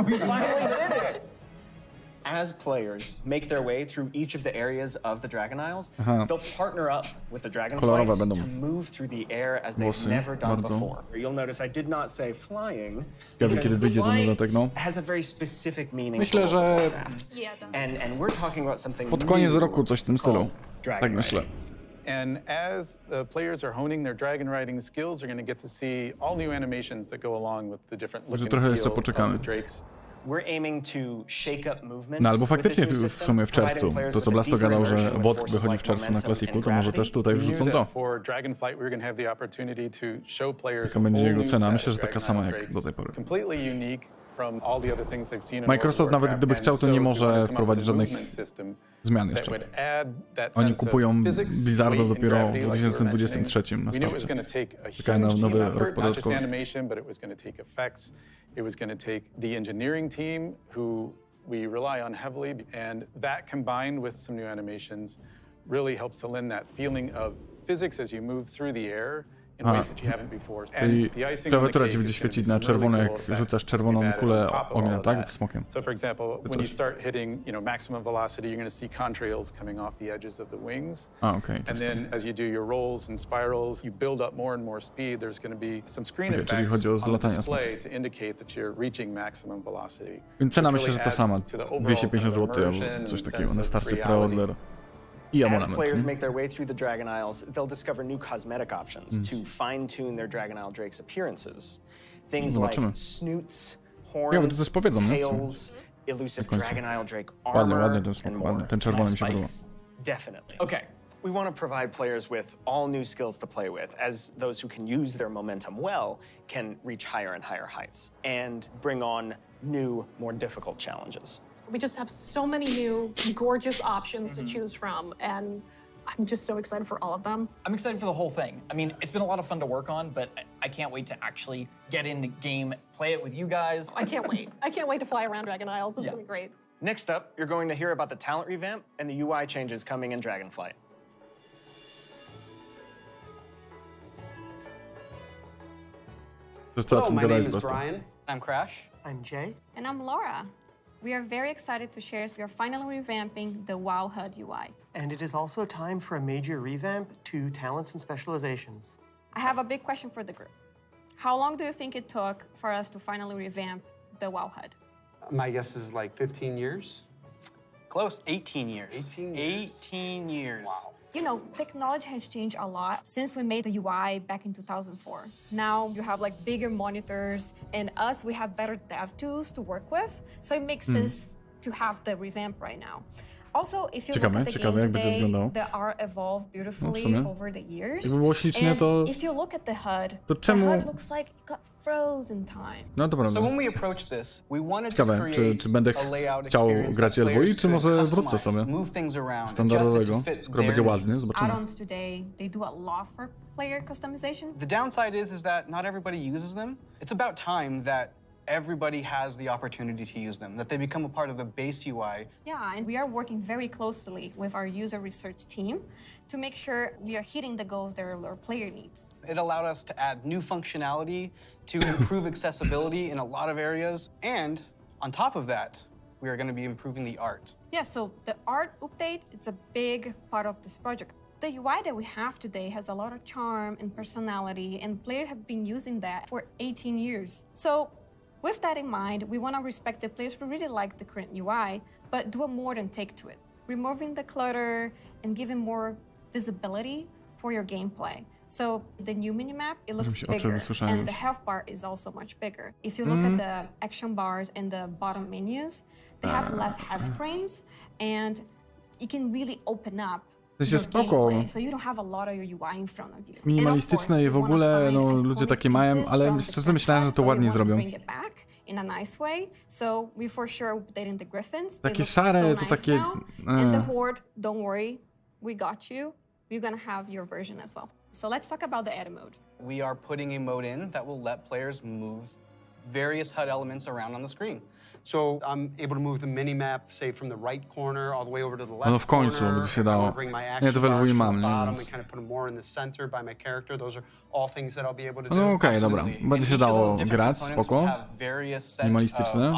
[SPEAKER 15] We finally did it.
[SPEAKER 17] As players make their way through each of the areas of the Dragon Isles,
[SPEAKER 1] Aha.
[SPEAKER 17] they'll partner up with the
[SPEAKER 1] Kolorowe
[SPEAKER 17] Dragonflights
[SPEAKER 1] będą
[SPEAKER 17] to move through the air as they've
[SPEAKER 1] włosy,
[SPEAKER 17] never done
[SPEAKER 1] bardzo.
[SPEAKER 17] before. You'll notice I did not say flying,
[SPEAKER 1] Ciekawe,
[SPEAKER 17] because
[SPEAKER 1] kiedy wyjdzie ten
[SPEAKER 17] flying
[SPEAKER 1] dodatek, no.
[SPEAKER 17] has a very specific meaning
[SPEAKER 1] Myślę,
[SPEAKER 17] for
[SPEAKER 1] że
[SPEAKER 17] Warcraft.
[SPEAKER 12] Yeah, it does.
[SPEAKER 17] And we're talking about something
[SPEAKER 1] pod koniec
[SPEAKER 17] new
[SPEAKER 1] roku coś w tym stylu.
[SPEAKER 17] called dragon
[SPEAKER 1] Tak myślę.
[SPEAKER 17] riding.
[SPEAKER 5] And as the players are honing their dragon riding skills, they're going to get to see all new animations that go along with the different look
[SPEAKER 1] Może
[SPEAKER 5] and
[SPEAKER 1] trochę
[SPEAKER 5] feel
[SPEAKER 1] jeszcze
[SPEAKER 5] of
[SPEAKER 1] poczekamy.
[SPEAKER 5] the drakes.
[SPEAKER 17] We're aiming to shake up movement.
[SPEAKER 1] No albo
[SPEAKER 17] with this
[SPEAKER 1] faktycznie
[SPEAKER 17] new
[SPEAKER 1] w
[SPEAKER 17] system,
[SPEAKER 1] sumie w czerwcu.
[SPEAKER 17] providing players
[SPEAKER 1] To co
[SPEAKER 17] with a
[SPEAKER 1] Blasto
[SPEAKER 17] deeper
[SPEAKER 1] gadał, że
[SPEAKER 17] immersion with
[SPEAKER 1] WOT
[SPEAKER 17] forces
[SPEAKER 1] wychodzi
[SPEAKER 17] like
[SPEAKER 1] w czerwcu na
[SPEAKER 17] momentum
[SPEAKER 1] klasiku,
[SPEAKER 17] and
[SPEAKER 1] to może
[SPEAKER 17] gravity.
[SPEAKER 1] też tutaj
[SPEAKER 5] We knew
[SPEAKER 1] wrzucą
[SPEAKER 5] that
[SPEAKER 1] to.
[SPEAKER 5] for Dragonflight, we were going to have the opportunity to show players
[SPEAKER 1] Jaka będzie
[SPEAKER 5] a whole
[SPEAKER 1] jego
[SPEAKER 5] new
[SPEAKER 1] cena?
[SPEAKER 5] set
[SPEAKER 1] Myślę,
[SPEAKER 5] of
[SPEAKER 1] że taka
[SPEAKER 5] Dragon
[SPEAKER 1] sama
[SPEAKER 5] Isle
[SPEAKER 1] jak
[SPEAKER 5] drakes,
[SPEAKER 1] do tej pory.
[SPEAKER 5] completely unique from all the other things they've seen in
[SPEAKER 1] Microsoft
[SPEAKER 5] World of
[SPEAKER 1] nawet gdyby
[SPEAKER 5] Warcraft,
[SPEAKER 1] chciał,
[SPEAKER 5] and
[SPEAKER 1] to
[SPEAKER 5] so
[SPEAKER 1] nie
[SPEAKER 5] we
[SPEAKER 1] może
[SPEAKER 5] wanted to come up
[SPEAKER 1] wprowadzić
[SPEAKER 5] with a
[SPEAKER 1] żadnych
[SPEAKER 5] movement system
[SPEAKER 1] zmian
[SPEAKER 5] that
[SPEAKER 1] jeszcze.
[SPEAKER 5] would add that
[SPEAKER 1] Oni
[SPEAKER 5] sense of
[SPEAKER 1] kupują
[SPEAKER 5] physics,
[SPEAKER 1] Blizzarda
[SPEAKER 5] weight, and
[SPEAKER 1] dopiero w
[SPEAKER 5] gravity, like you were
[SPEAKER 1] 2023 na
[SPEAKER 5] mentioning. We knew it was
[SPEAKER 1] starcie.
[SPEAKER 5] going to take a
[SPEAKER 1] Czekają na
[SPEAKER 5] huge
[SPEAKER 1] nowy
[SPEAKER 5] team
[SPEAKER 1] rok
[SPEAKER 5] effort, not just
[SPEAKER 1] podatkowy.
[SPEAKER 5] animation, but it was going to take effects. It was going to take the engineering team, who we rely on heavily, and that combined with some new animations really helps to lend that feeling of physics as you move through the air in ways that you haven't before.
[SPEAKER 1] Czyli
[SPEAKER 5] And the icing on the
[SPEAKER 1] klawiatura
[SPEAKER 5] cake
[SPEAKER 1] ci będzie
[SPEAKER 5] is gonna
[SPEAKER 1] świecić
[SPEAKER 5] be
[SPEAKER 1] na
[SPEAKER 5] some
[SPEAKER 1] czerwono,
[SPEAKER 5] really
[SPEAKER 1] jak
[SPEAKER 5] cool
[SPEAKER 1] rzucasz
[SPEAKER 5] effects
[SPEAKER 1] czerwoną
[SPEAKER 5] we've added
[SPEAKER 1] kulę
[SPEAKER 5] on top of all
[SPEAKER 1] ognia,
[SPEAKER 5] of
[SPEAKER 1] tak?
[SPEAKER 5] that.
[SPEAKER 1] Smokiem.
[SPEAKER 5] So for example, when you
[SPEAKER 1] coś.
[SPEAKER 5] start hitting, maximum velocity, you're going to see contrails coming off the edges of the wings.
[SPEAKER 1] A, okej.
[SPEAKER 5] And then as you do your rolls and spirals, you build up more and more speed. There's going to be some screen
[SPEAKER 1] Okej, czyli
[SPEAKER 5] effects
[SPEAKER 1] chodzi o
[SPEAKER 5] on the
[SPEAKER 1] zlatania
[SPEAKER 5] display to indicate that you're reaching maximum velocity.
[SPEAKER 1] Więc cena
[SPEAKER 5] which
[SPEAKER 1] myślę, że
[SPEAKER 5] really
[SPEAKER 1] ta sama.
[SPEAKER 5] adds to the overall
[SPEAKER 1] 250
[SPEAKER 5] kind of
[SPEAKER 1] zł
[SPEAKER 5] immersion
[SPEAKER 1] albo coś
[SPEAKER 5] and
[SPEAKER 1] takiego na
[SPEAKER 5] sense of
[SPEAKER 1] starcie
[SPEAKER 5] reality.
[SPEAKER 1] preorder. I
[SPEAKER 17] As
[SPEAKER 1] abonament.
[SPEAKER 17] players
[SPEAKER 1] nie?
[SPEAKER 17] make their way through the Dragon Isles, they'll discover new cosmetic options to fine-tune their Dragon Isle Drake's appearances. Things like
[SPEAKER 1] Zobaczymy.
[SPEAKER 17] snoots,
[SPEAKER 1] Ja, bo to coś powiedzą, nie?
[SPEAKER 17] tails, elusive
[SPEAKER 1] końcu.
[SPEAKER 17] Dragon Isle Drake
[SPEAKER 1] Ładny,
[SPEAKER 17] armor,
[SPEAKER 1] ładny ten
[SPEAKER 17] and
[SPEAKER 1] smok,
[SPEAKER 17] more.
[SPEAKER 1] ładny. Ten czerwony mi się podoba.
[SPEAKER 17] Spikes. Definitely.
[SPEAKER 15] Okay.
[SPEAKER 17] We want to provide players with all new skills to play with, as those who can use their momentum well can reach higher and higher heights and bring on new, more difficult challenges.
[SPEAKER 12] We just have so many new, gorgeous options to choose from, and I'm just so excited for all of them.
[SPEAKER 15] I'm excited for the whole thing. I mean, it's been a lot of fun to work on, but I can't wait to actually get in the game, play it with you guys.
[SPEAKER 12] I can't wait. I can't wait to fly around Dragon Isles. It's
[SPEAKER 15] Yeah.
[SPEAKER 12] gonna be great.
[SPEAKER 17] Next up, you're going to hear about the talent revamp and the UI changes coming in Dragonflight.
[SPEAKER 1] To jest to, o czym gadałeś,
[SPEAKER 16] is
[SPEAKER 1] Blasto.
[SPEAKER 16] Brian.
[SPEAKER 8] I'm Crash.
[SPEAKER 16] I'm Jay.
[SPEAKER 18] And I'm Laura. We are very excited to share we are finally revamping the WoW HUD UI.
[SPEAKER 16] And it is also time for a major revamp to talents and specializations.
[SPEAKER 18] I have a big question for the group. How long do you think it took for us to finally revamp the WoW HUD?
[SPEAKER 16] My guess is like 15 years.
[SPEAKER 8] Close. 18 years.
[SPEAKER 16] 18 years.
[SPEAKER 8] 18 years.
[SPEAKER 16] Wow.
[SPEAKER 18] You know, technology has changed a lot since we made the UI back in 2004. Now you have like bigger monitors, and us, we have better dev tools to work with. So it makes sense to have the revamp right now. Also, if you
[SPEAKER 1] Ciekawe,
[SPEAKER 18] look at the
[SPEAKER 1] ciekawe,
[SPEAKER 18] game
[SPEAKER 1] jak będzie
[SPEAKER 18] today,
[SPEAKER 1] wyglądało.
[SPEAKER 18] the art evolved
[SPEAKER 1] No, w
[SPEAKER 18] beautifully
[SPEAKER 1] sumie.
[SPEAKER 18] over the years.
[SPEAKER 1] Jakby było ślicznie,
[SPEAKER 18] And
[SPEAKER 1] to...
[SPEAKER 18] if you look at the HUD,
[SPEAKER 1] To
[SPEAKER 18] the
[SPEAKER 1] czemu...
[SPEAKER 18] HUD looks like it got frozen time.
[SPEAKER 1] No to prawda.
[SPEAKER 8] So when we approached this, we wanted to
[SPEAKER 1] Ciekawe, czy będę
[SPEAKER 8] create a layout
[SPEAKER 1] chciał
[SPEAKER 8] experience
[SPEAKER 1] grać
[SPEAKER 8] that
[SPEAKER 1] Elboi,
[SPEAKER 8] players
[SPEAKER 1] czy może
[SPEAKER 8] could
[SPEAKER 1] wrócę
[SPEAKER 8] customize,
[SPEAKER 1] sobie
[SPEAKER 8] move things around,
[SPEAKER 1] standardowego,
[SPEAKER 8] adjust it to fit
[SPEAKER 1] skoro będzie
[SPEAKER 8] their
[SPEAKER 1] ładnie,
[SPEAKER 8] needs.
[SPEAKER 1] zobaczymy.
[SPEAKER 18] Add-ons today, they do a lot for player customization.
[SPEAKER 8] The downside is that not everybody uses them. It's about time that everybody has the opportunity to use them, that they become a part of the base UI.
[SPEAKER 18] Yeah, and we are working very closely with our user research team to make sure we are hitting the goals that our player needs.
[SPEAKER 8] It allowed us to add new functionality to improve accessibility in a lot of areas. And on top of that, we are going to be improving the art.
[SPEAKER 18] Yeah, so the art update, it's a big part of this project. The UI that we have today has a lot of charm and personality, and players have been using that for 18 years. So with that in mind, we want to respect the players who really like the current UI, but do a modern take to it, removing the clutter and giving more visibility for your gameplay. So the new minimap, it looks bigger, and the health bar is also much bigger. If you look at the action bars and the bottom menus, they have less head frames, and you can really open up
[SPEAKER 1] To się spoko.
[SPEAKER 18] so you don't have a lot of your UI in front of you.
[SPEAKER 1] Minimalistyczne i w ogóle, no ludzie takie mają, ale szczerze myślałem, że to ładniej zrobią.
[SPEAKER 18] In a nice way, so we for sure updating the griffins.
[SPEAKER 1] Takie szare, to takie...
[SPEAKER 18] And the horde, don't worry, we got you. You're gonna have your version as well. So let's talk about the edit mode.
[SPEAKER 8] We are putting a mode in that will let players move various HUD elements around on the screen.
[SPEAKER 19] So I'm able to move the mini-map, say, from the right corner all the way over to the left
[SPEAKER 1] No w końcu
[SPEAKER 19] corner.
[SPEAKER 1] by się dało. Nie, to w Elboi mam, nie?
[SPEAKER 19] And kind of put them more in the center by my character. Those are all things that I'll be able to do.
[SPEAKER 1] No okej, dobra. Będzie się dało grać, spoko. Minimalistyczne.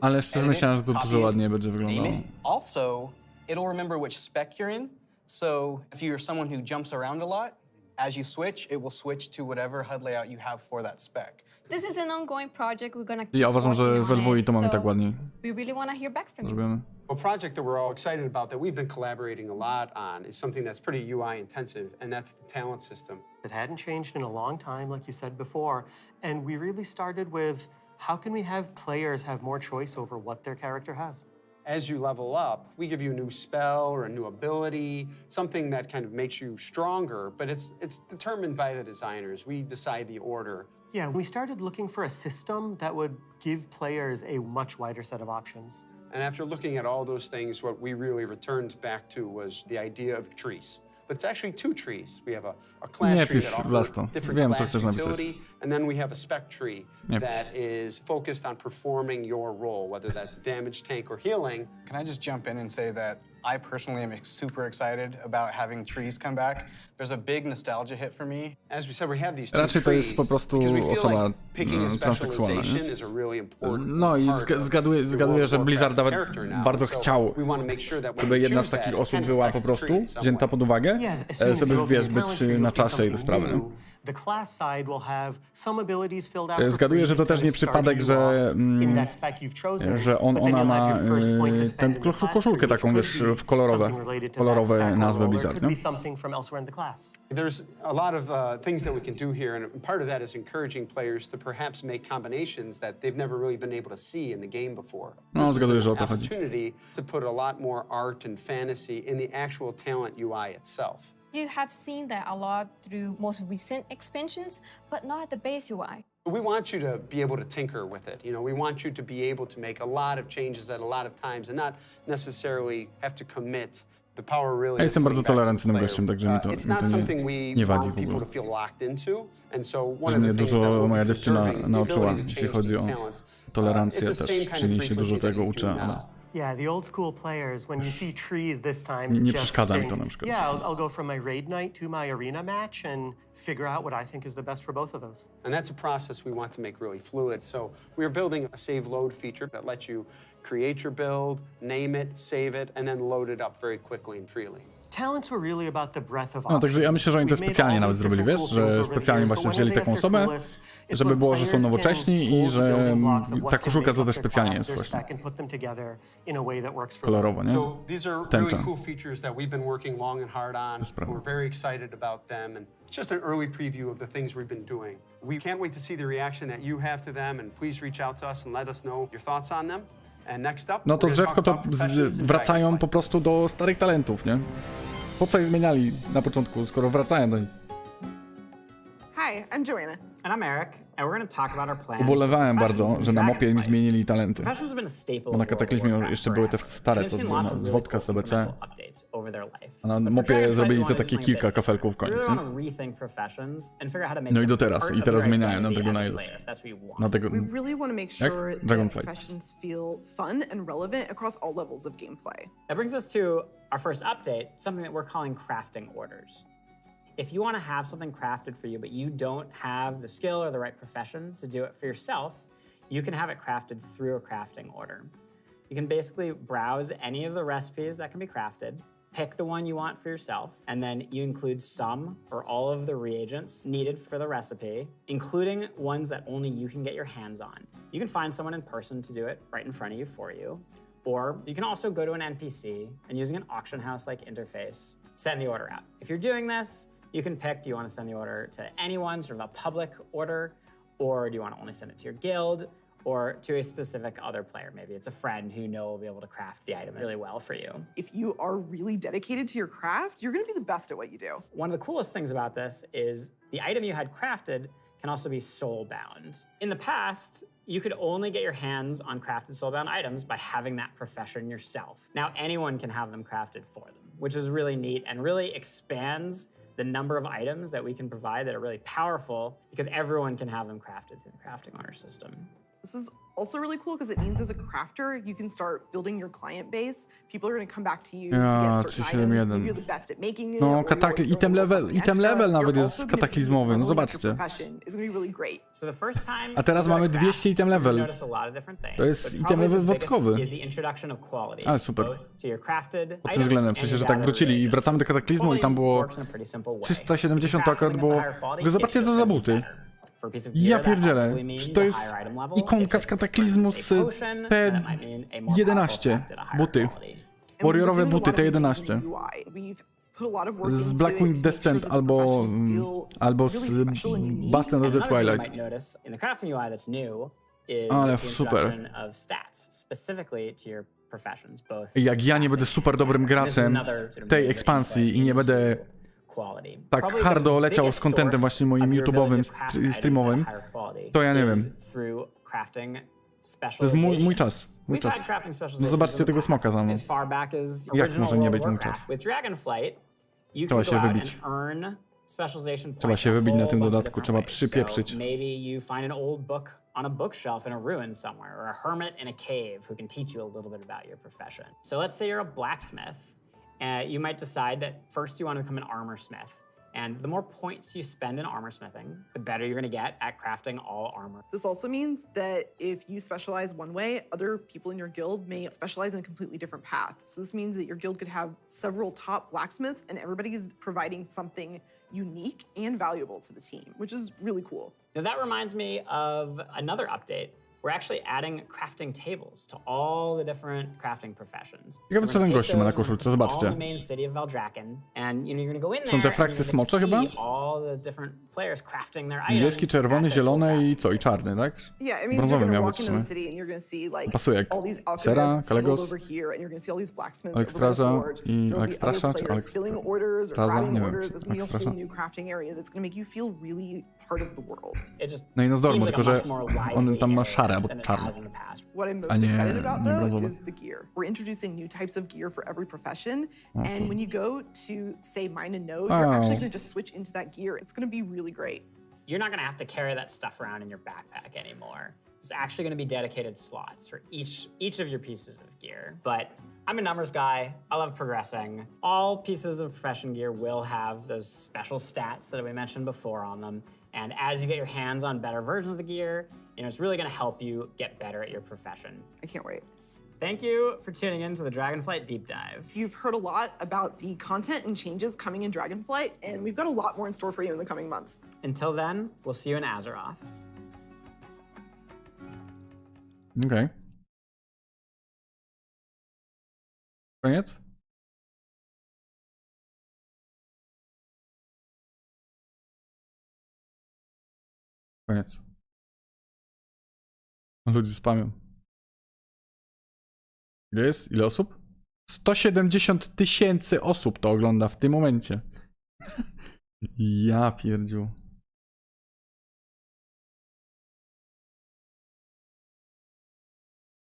[SPEAKER 1] Ale szczerze myślałem, że to dużo ładniej będzie wyglądało.
[SPEAKER 8] Also, it'll remember which spec you're in. So if you're someone who jumps around a lot, as you switch, it will switch to whatever HUD layout you have for that spec.
[SPEAKER 18] This is an ongoing project. We're gonna keep
[SPEAKER 1] Ja uważam, że w Elboi to mamy tak ładniej
[SPEAKER 18] we really want to hear back from you.
[SPEAKER 1] zrobione.
[SPEAKER 19] A project that we're all excited about that we've been collaborating a lot on is something that's pretty UI intensive, and that's the talent system.
[SPEAKER 16] It hadn't changed in a long time, like you said before, and we really started with how can we have players have more choice over what their character has?
[SPEAKER 19] As you level up, we give you a new spell or a new ability, something that kind of makes you stronger, but it's determined by the designers. We decide the order.
[SPEAKER 16] Yeah, we started looking for a system that would give players a much wider set of options.
[SPEAKER 19] And after looking at all those things, what we really returned back to was the idea of trees. But it's actually two trees. We have a class tree that offers different class utility, and then we have a spec tree that is focused on performing your role, whether that's damage, tank, or healing.
[SPEAKER 8] Can I just jump in and say that I personally am super excited about having trees come back. There's a big nostalgia hit for me.
[SPEAKER 19] As we said, we have these two
[SPEAKER 1] Raczej to jest
[SPEAKER 19] trees
[SPEAKER 1] po prostu
[SPEAKER 19] because we feel
[SPEAKER 1] osoba
[SPEAKER 19] like picking a
[SPEAKER 1] transseksualna,
[SPEAKER 19] specialization
[SPEAKER 1] nie?
[SPEAKER 19] is a really important
[SPEAKER 1] No i
[SPEAKER 19] part of
[SPEAKER 1] zgaduję, że Blizzard nawet bardzo chciał,
[SPEAKER 19] we want to make sure that when
[SPEAKER 1] żeby
[SPEAKER 19] we
[SPEAKER 1] jedna z
[SPEAKER 19] choose
[SPEAKER 1] takich
[SPEAKER 19] that,
[SPEAKER 1] osób
[SPEAKER 19] it
[SPEAKER 1] była po
[SPEAKER 19] affects the
[SPEAKER 1] prostu
[SPEAKER 19] tree in some
[SPEAKER 1] wzięta
[SPEAKER 19] way.
[SPEAKER 1] pod uwagę, żeby wiesz, być na czasie i te sprawy. Nie?
[SPEAKER 16] The class side will have some abilities filled out for
[SPEAKER 1] Zgaduję,
[SPEAKER 16] free,
[SPEAKER 1] że to
[SPEAKER 16] just
[SPEAKER 1] też nie
[SPEAKER 16] kind of
[SPEAKER 1] przypadek,
[SPEAKER 16] starting you off in that spec you've chosen,
[SPEAKER 1] że
[SPEAKER 16] but then
[SPEAKER 1] ona
[SPEAKER 16] you'll
[SPEAKER 1] ma
[SPEAKER 16] have your first point to spend
[SPEAKER 1] tę
[SPEAKER 16] in the class
[SPEAKER 1] koszulkę
[SPEAKER 16] tree,
[SPEAKER 1] taką,
[SPEAKER 16] which
[SPEAKER 1] wiesz,
[SPEAKER 16] could
[SPEAKER 1] w
[SPEAKER 16] be
[SPEAKER 1] kolorowe
[SPEAKER 16] something related to that
[SPEAKER 1] kolorowe
[SPEAKER 16] spec
[SPEAKER 1] nazwy
[SPEAKER 16] role, or
[SPEAKER 1] Blizzard,
[SPEAKER 16] it could
[SPEAKER 1] nie?
[SPEAKER 16] be something from elsewhere in the class.
[SPEAKER 19] There's a lot of things that we can do here, and part of that is encouraging players to perhaps make combinations that they've never really been able to see in the game before.
[SPEAKER 1] No, zgaduję, że o
[SPEAKER 19] This
[SPEAKER 1] to
[SPEAKER 19] is an
[SPEAKER 1] chodzi.
[SPEAKER 19] opportunity to put a lot more art and fantasy in the actual talent UI itself.
[SPEAKER 18] You have seen that a lot through most recent expansions, but not at the base UI.
[SPEAKER 19] We want you to be able to tinker with it. You know, we want you to be able to make a lot of changes at a lot of times and not necessarily have to commit. The power really
[SPEAKER 1] Ja jestem
[SPEAKER 19] is
[SPEAKER 1] bardzo
[SPEAKER 19] coming back to the
[SPEAKER 1] tolerancyjnym
[SPEAKER 19] player.
[SPEAKER 1] gościem, także mi to
[SPEAKER 19] It's not something we
[SPEAKER 1] nie wadzi
[SPEAKER 19] want
[SPEAKER 1] w
[SPEAKER 19] people
[SPEAKER 1] ogóle.
[SPEAKER 19] to feel locked into, and so one
[SPEAKER 1] Że
[SPEAKER 19] of
[SPEAKER 1] mnie
[SPEAKER 19] the things that
[SPEAKER 1] dużo
[SPEAKER 19] we'll
[SPEAKER 1] moja
[SPEAKER 19] be
[SPEAKER 1] dziewczyna
[SPEAKER 19] preserving is the
[SPEAKER 1] nauczyła,
[SPEAKER 19] ability to
[SPEAKER 1] jeśli
[SPEAKER 19] change
[SPEAKER 1] chodzi
[SPEAKER 19] these
[SPEAKER 1] o
[SPEAKER 19] talents.
[SPEAKER 1] tolerancję
[SPEAKER 19] At the
[SPEAKER 1] też,
[SPEAKER 19] same kind
[SPEAKER 1] czyli
[SPEAKER 19] of
[SPEAKER 1] się dużo
[SPEAKER 19] frequency
[SPEAKER 1] tego
[SPEAKER 19] that you
[SPEAKER 1] uczę,
[SPEAKER 19] do
[SPEAKER 1] ale...
[SPEAKER 19] now.
[SPEAKER 16] Yeah, the old school players, when you see trees this time,
[SPEAKER 1] Nie
[SPEAKER 16] just
[SPEAKER 1] przeszkadza mi
[SPEAKER 16] think,
[SPEAKER 1] to na przykład.
[SPEAKER 16] yeah, I'll go from my raid night to my arena match and figure out what I think is the best for both of those.
[SPEAKER 19] And that's a process we want to make really fluid. So we're building a save load feature that lets you create your build, name it, save it, and then load it up very quickly and freely.
[SPEAKER 16] Talents were really about the breadth of
[SPEAKER 1] No, także ja myślę, że oni to specjalnie nawet zrobili, wiesz, że specjalnie właśnie wzięli taką osobę, żeby było, że są nowocześni i że ta koszulka to też specjalnie jest właśnie kolorowo, nie?
[SPEAKER 19] So these are really
[SPEAKER 1] Tęcza.
[SPEAKER 19] cool features that we've been working long and hard on. We're very excited about them, and it's just an early preview of the things we've been doing. We can't wait to see the reaction that you have to them, and please reach out to us and let us know your thoughts on them.
[SPEAKER 1] No to drzewko to wracają po prostu do starych talentów, nie? Po co je zmieniali na początku, skoro wracają do nich?
[SPEAKER 20] Hi, I'm Joanna.
[SPEAKER 21] And I'm Eric, and we're going to talk about our plans.
[SPEAKER 1] Ubolewałem bardzo, że na mopie im zmienili talenty.
[SPEAKER 21] Professions have been a staple
[SPEAKER 1] Bo na
[SPEAKER 21] of
[SPEAKER 1] Kataklizmie
[SPEAKER 21] Warcraft
[SPEAKER 1] jeszcze były te stare,
[SPEAKER 21] and
[SPEAKER 1] co
[SPEAKER 21] they've seen lots of
[SPEAKER 1] z
[SPEAKER 21] really
[SPEAKER 1] wodka
[SPEAKER 21] cool
[SPEAKER 1] z TBC.
[SPEAKER 21] fundamental updates over their life.
[SPEAKER 1] A na
[SPEAKER 21] But for
[SPEAKER 1] mopie
[SPEAKER 21] Dragonflight,
[SPEAKER 1] zrobili
[SPEAKER 21] we
[SPEAKER 1] te
[SPEAKER 21] wanted
[SPEAKER 1] takie
[SPEAKER 21] something
[SPEAKER 1] kilka
[SPEAKER 21] big.
[SPEAKER 1] kafelków w
[SPEAKER 21] We really
[SPEAKER 1] końcu.
[SPEAKER 21] want to rethink professions and figure out how to make
[SPEAKER 1] No i do
[SPEAKER 21] them
[SPEAKER 1] teraz.
[SPEAKER 21] part
[SPEAKER 1] I
[SPEAKER 21] of
[SPEAKER 1] teraz
[SPEAKER 21] their
[SPEAKER 1] zmieniają na
[SPEAKER 21] identity as a
[SPEAKER 1] Dragonflight.
[SPEAKER 21] player, if that's what you want.
[SPEAKER 1] Na tego...
[SPEAKER 20] We really want to make
[SPEAKER 1] Jak?
[SPEAKER 20] sure that
[SPEAKER 1] Dragonflight.
[SPEAKER 20] professions feel fun and relevant across all levels of gameplay.
[SPEAKER 21] That brings us to our first update, something that we're calling crafting orders. If you want to have something crafted for you, but you don't have the skill or the right profession to do it for yourself, you can have it crafted through a crafting order. You can basically browse any of the recipes that can be crafted, pick the one you want for yourself, and then you include some or all of the reagents needed for the recipe, including ones that only you can get your hands on. You can find someone in person to do it right in front of you for you, or you can also go to an NPC and using an auction house-like interface, send the order out. If you're doing this, you can pick, do you want to send the order to anyone, sort of a public order, or do you want to only send it to your guild, or to a specific other player? Maybe it's a friend who you know will be able to craft the item really well for you.
[SPEAKER 20] If you are really dedicated to your craft, you're going to be the best at what you do.
[SPEAKER 21] One of the coolest things about this is the item you had crafted can also be soul-bound. In the past, you could only get your hands on crafted soul-bound items by having that profession yourself. Now anyone can have them crafted for them, which is really neat and really expands the number of items that we can provide that are really powerful because everyone can have them crafted through the crafting order system.
[SPEAKER 20] This is also really cool because it means as a crafter, you can start building your client base. People are going to come back to you to get certain items. Maybe you're the best at making it.
[SPEAKER 1] No, item level nawet jest kataklizmowy, no zobaczcie.
[SPEAKER 21] So the first time
[SPEAKER 1] A teraz mamy 200 item level. To jest item level wodkowy. Ale super. Pod tym względem, w sensie, że tak wrócili i wracamy do kataklizmu i tam było 370, to akurat było... Zobaczcie co za buty. Ja pierdzielę, to jest ikonka z kataklizmu z T11 buty. Warriorowe buty T11. Z Blackwing Descent albo z Bastion of the Twilight. Ale super. Jak ja nie będę super dobrym graczem tej ekspansji i nie będę tak hardo leciał z contentem właśnie moim YouTube'owym, streamowym, to ja nie wiem. To jest mój czas. Mój czas. No zobaczcie tego smoka za mną. Jak może nie być mój czas? Trzeba się wybić. Trzeba się wybić na tym dodatku, trzeba przypieprzyć.
[SPEAKER 21] On a bookshelf in a ruin somewhere, or a hermit in a cave who can teach you a little bit about your profession. So let's say you're a blacksmith. You might decide that first you want to become an armor smith. And the more points you spend in armor smithing, the better you're going to get at crafting all armor.
[SPEAKER 20] This also means that if you specialize one way, other people in your guild may specialize in a completely different path. So this means that your guild could have several top blacksmiths and everybody is providing something unique and valuable to the team, which is really cool.
[SPEAKER 21] Now that reminds me of another update. We're actually adding crafting tables to all the different crafting professions.
[SPEAKER 1] Ciekawe co ten gościu ma na koszulce, zobaczcie. Są te frakcje smocze chyba? Niebieski, czerwony, zielony i co? I czarny, tak? Brązowy miał być w sumie. Pasuje jak Sera, Kalegos, Alekstraza i Alekstrasza, czy Alekstraza? Nie wiem, Alekstrasza. No i no zdormo, tylko że on tam ma szare albo czarne.
[SPEAKER 20] What I'm most excited about though is the gear. We're introducing new types of gear for every profession, and when you go to say mine a node, you're actually going to just switch into that gear. It's going to be really great.
[SPEAKER 21] You're not going to have to carry that stuff around in your backpack anymore. There's actually going to be dedicated slots for each of your pieces of gear. But I'm a numbers guy. I love progressing. All pieces of profession gear will have those special stats that we mentioned before on them. And as you get your hands on better versions of the gear, it's really going to help you get better at your profession.
[SPEAKER 20] I can't wait.
[SPEAKER 21] Thank you for tuning in to the Dragonflight Deep Dive.
[SPEAKER 20] You've heard a lot about the content and changes coming in Dragonflight, and we've got a lot more in store for you in the coming months.
[SPEAKER 21] Until then, we'll see you in Azeroth.
[SPEAKER 1] Okay. Koniec? Koniec. Ludzie spamią. Ile jest? Ile osób? 170 000 osób to ogląda w tym momencie. Ja pierdziu.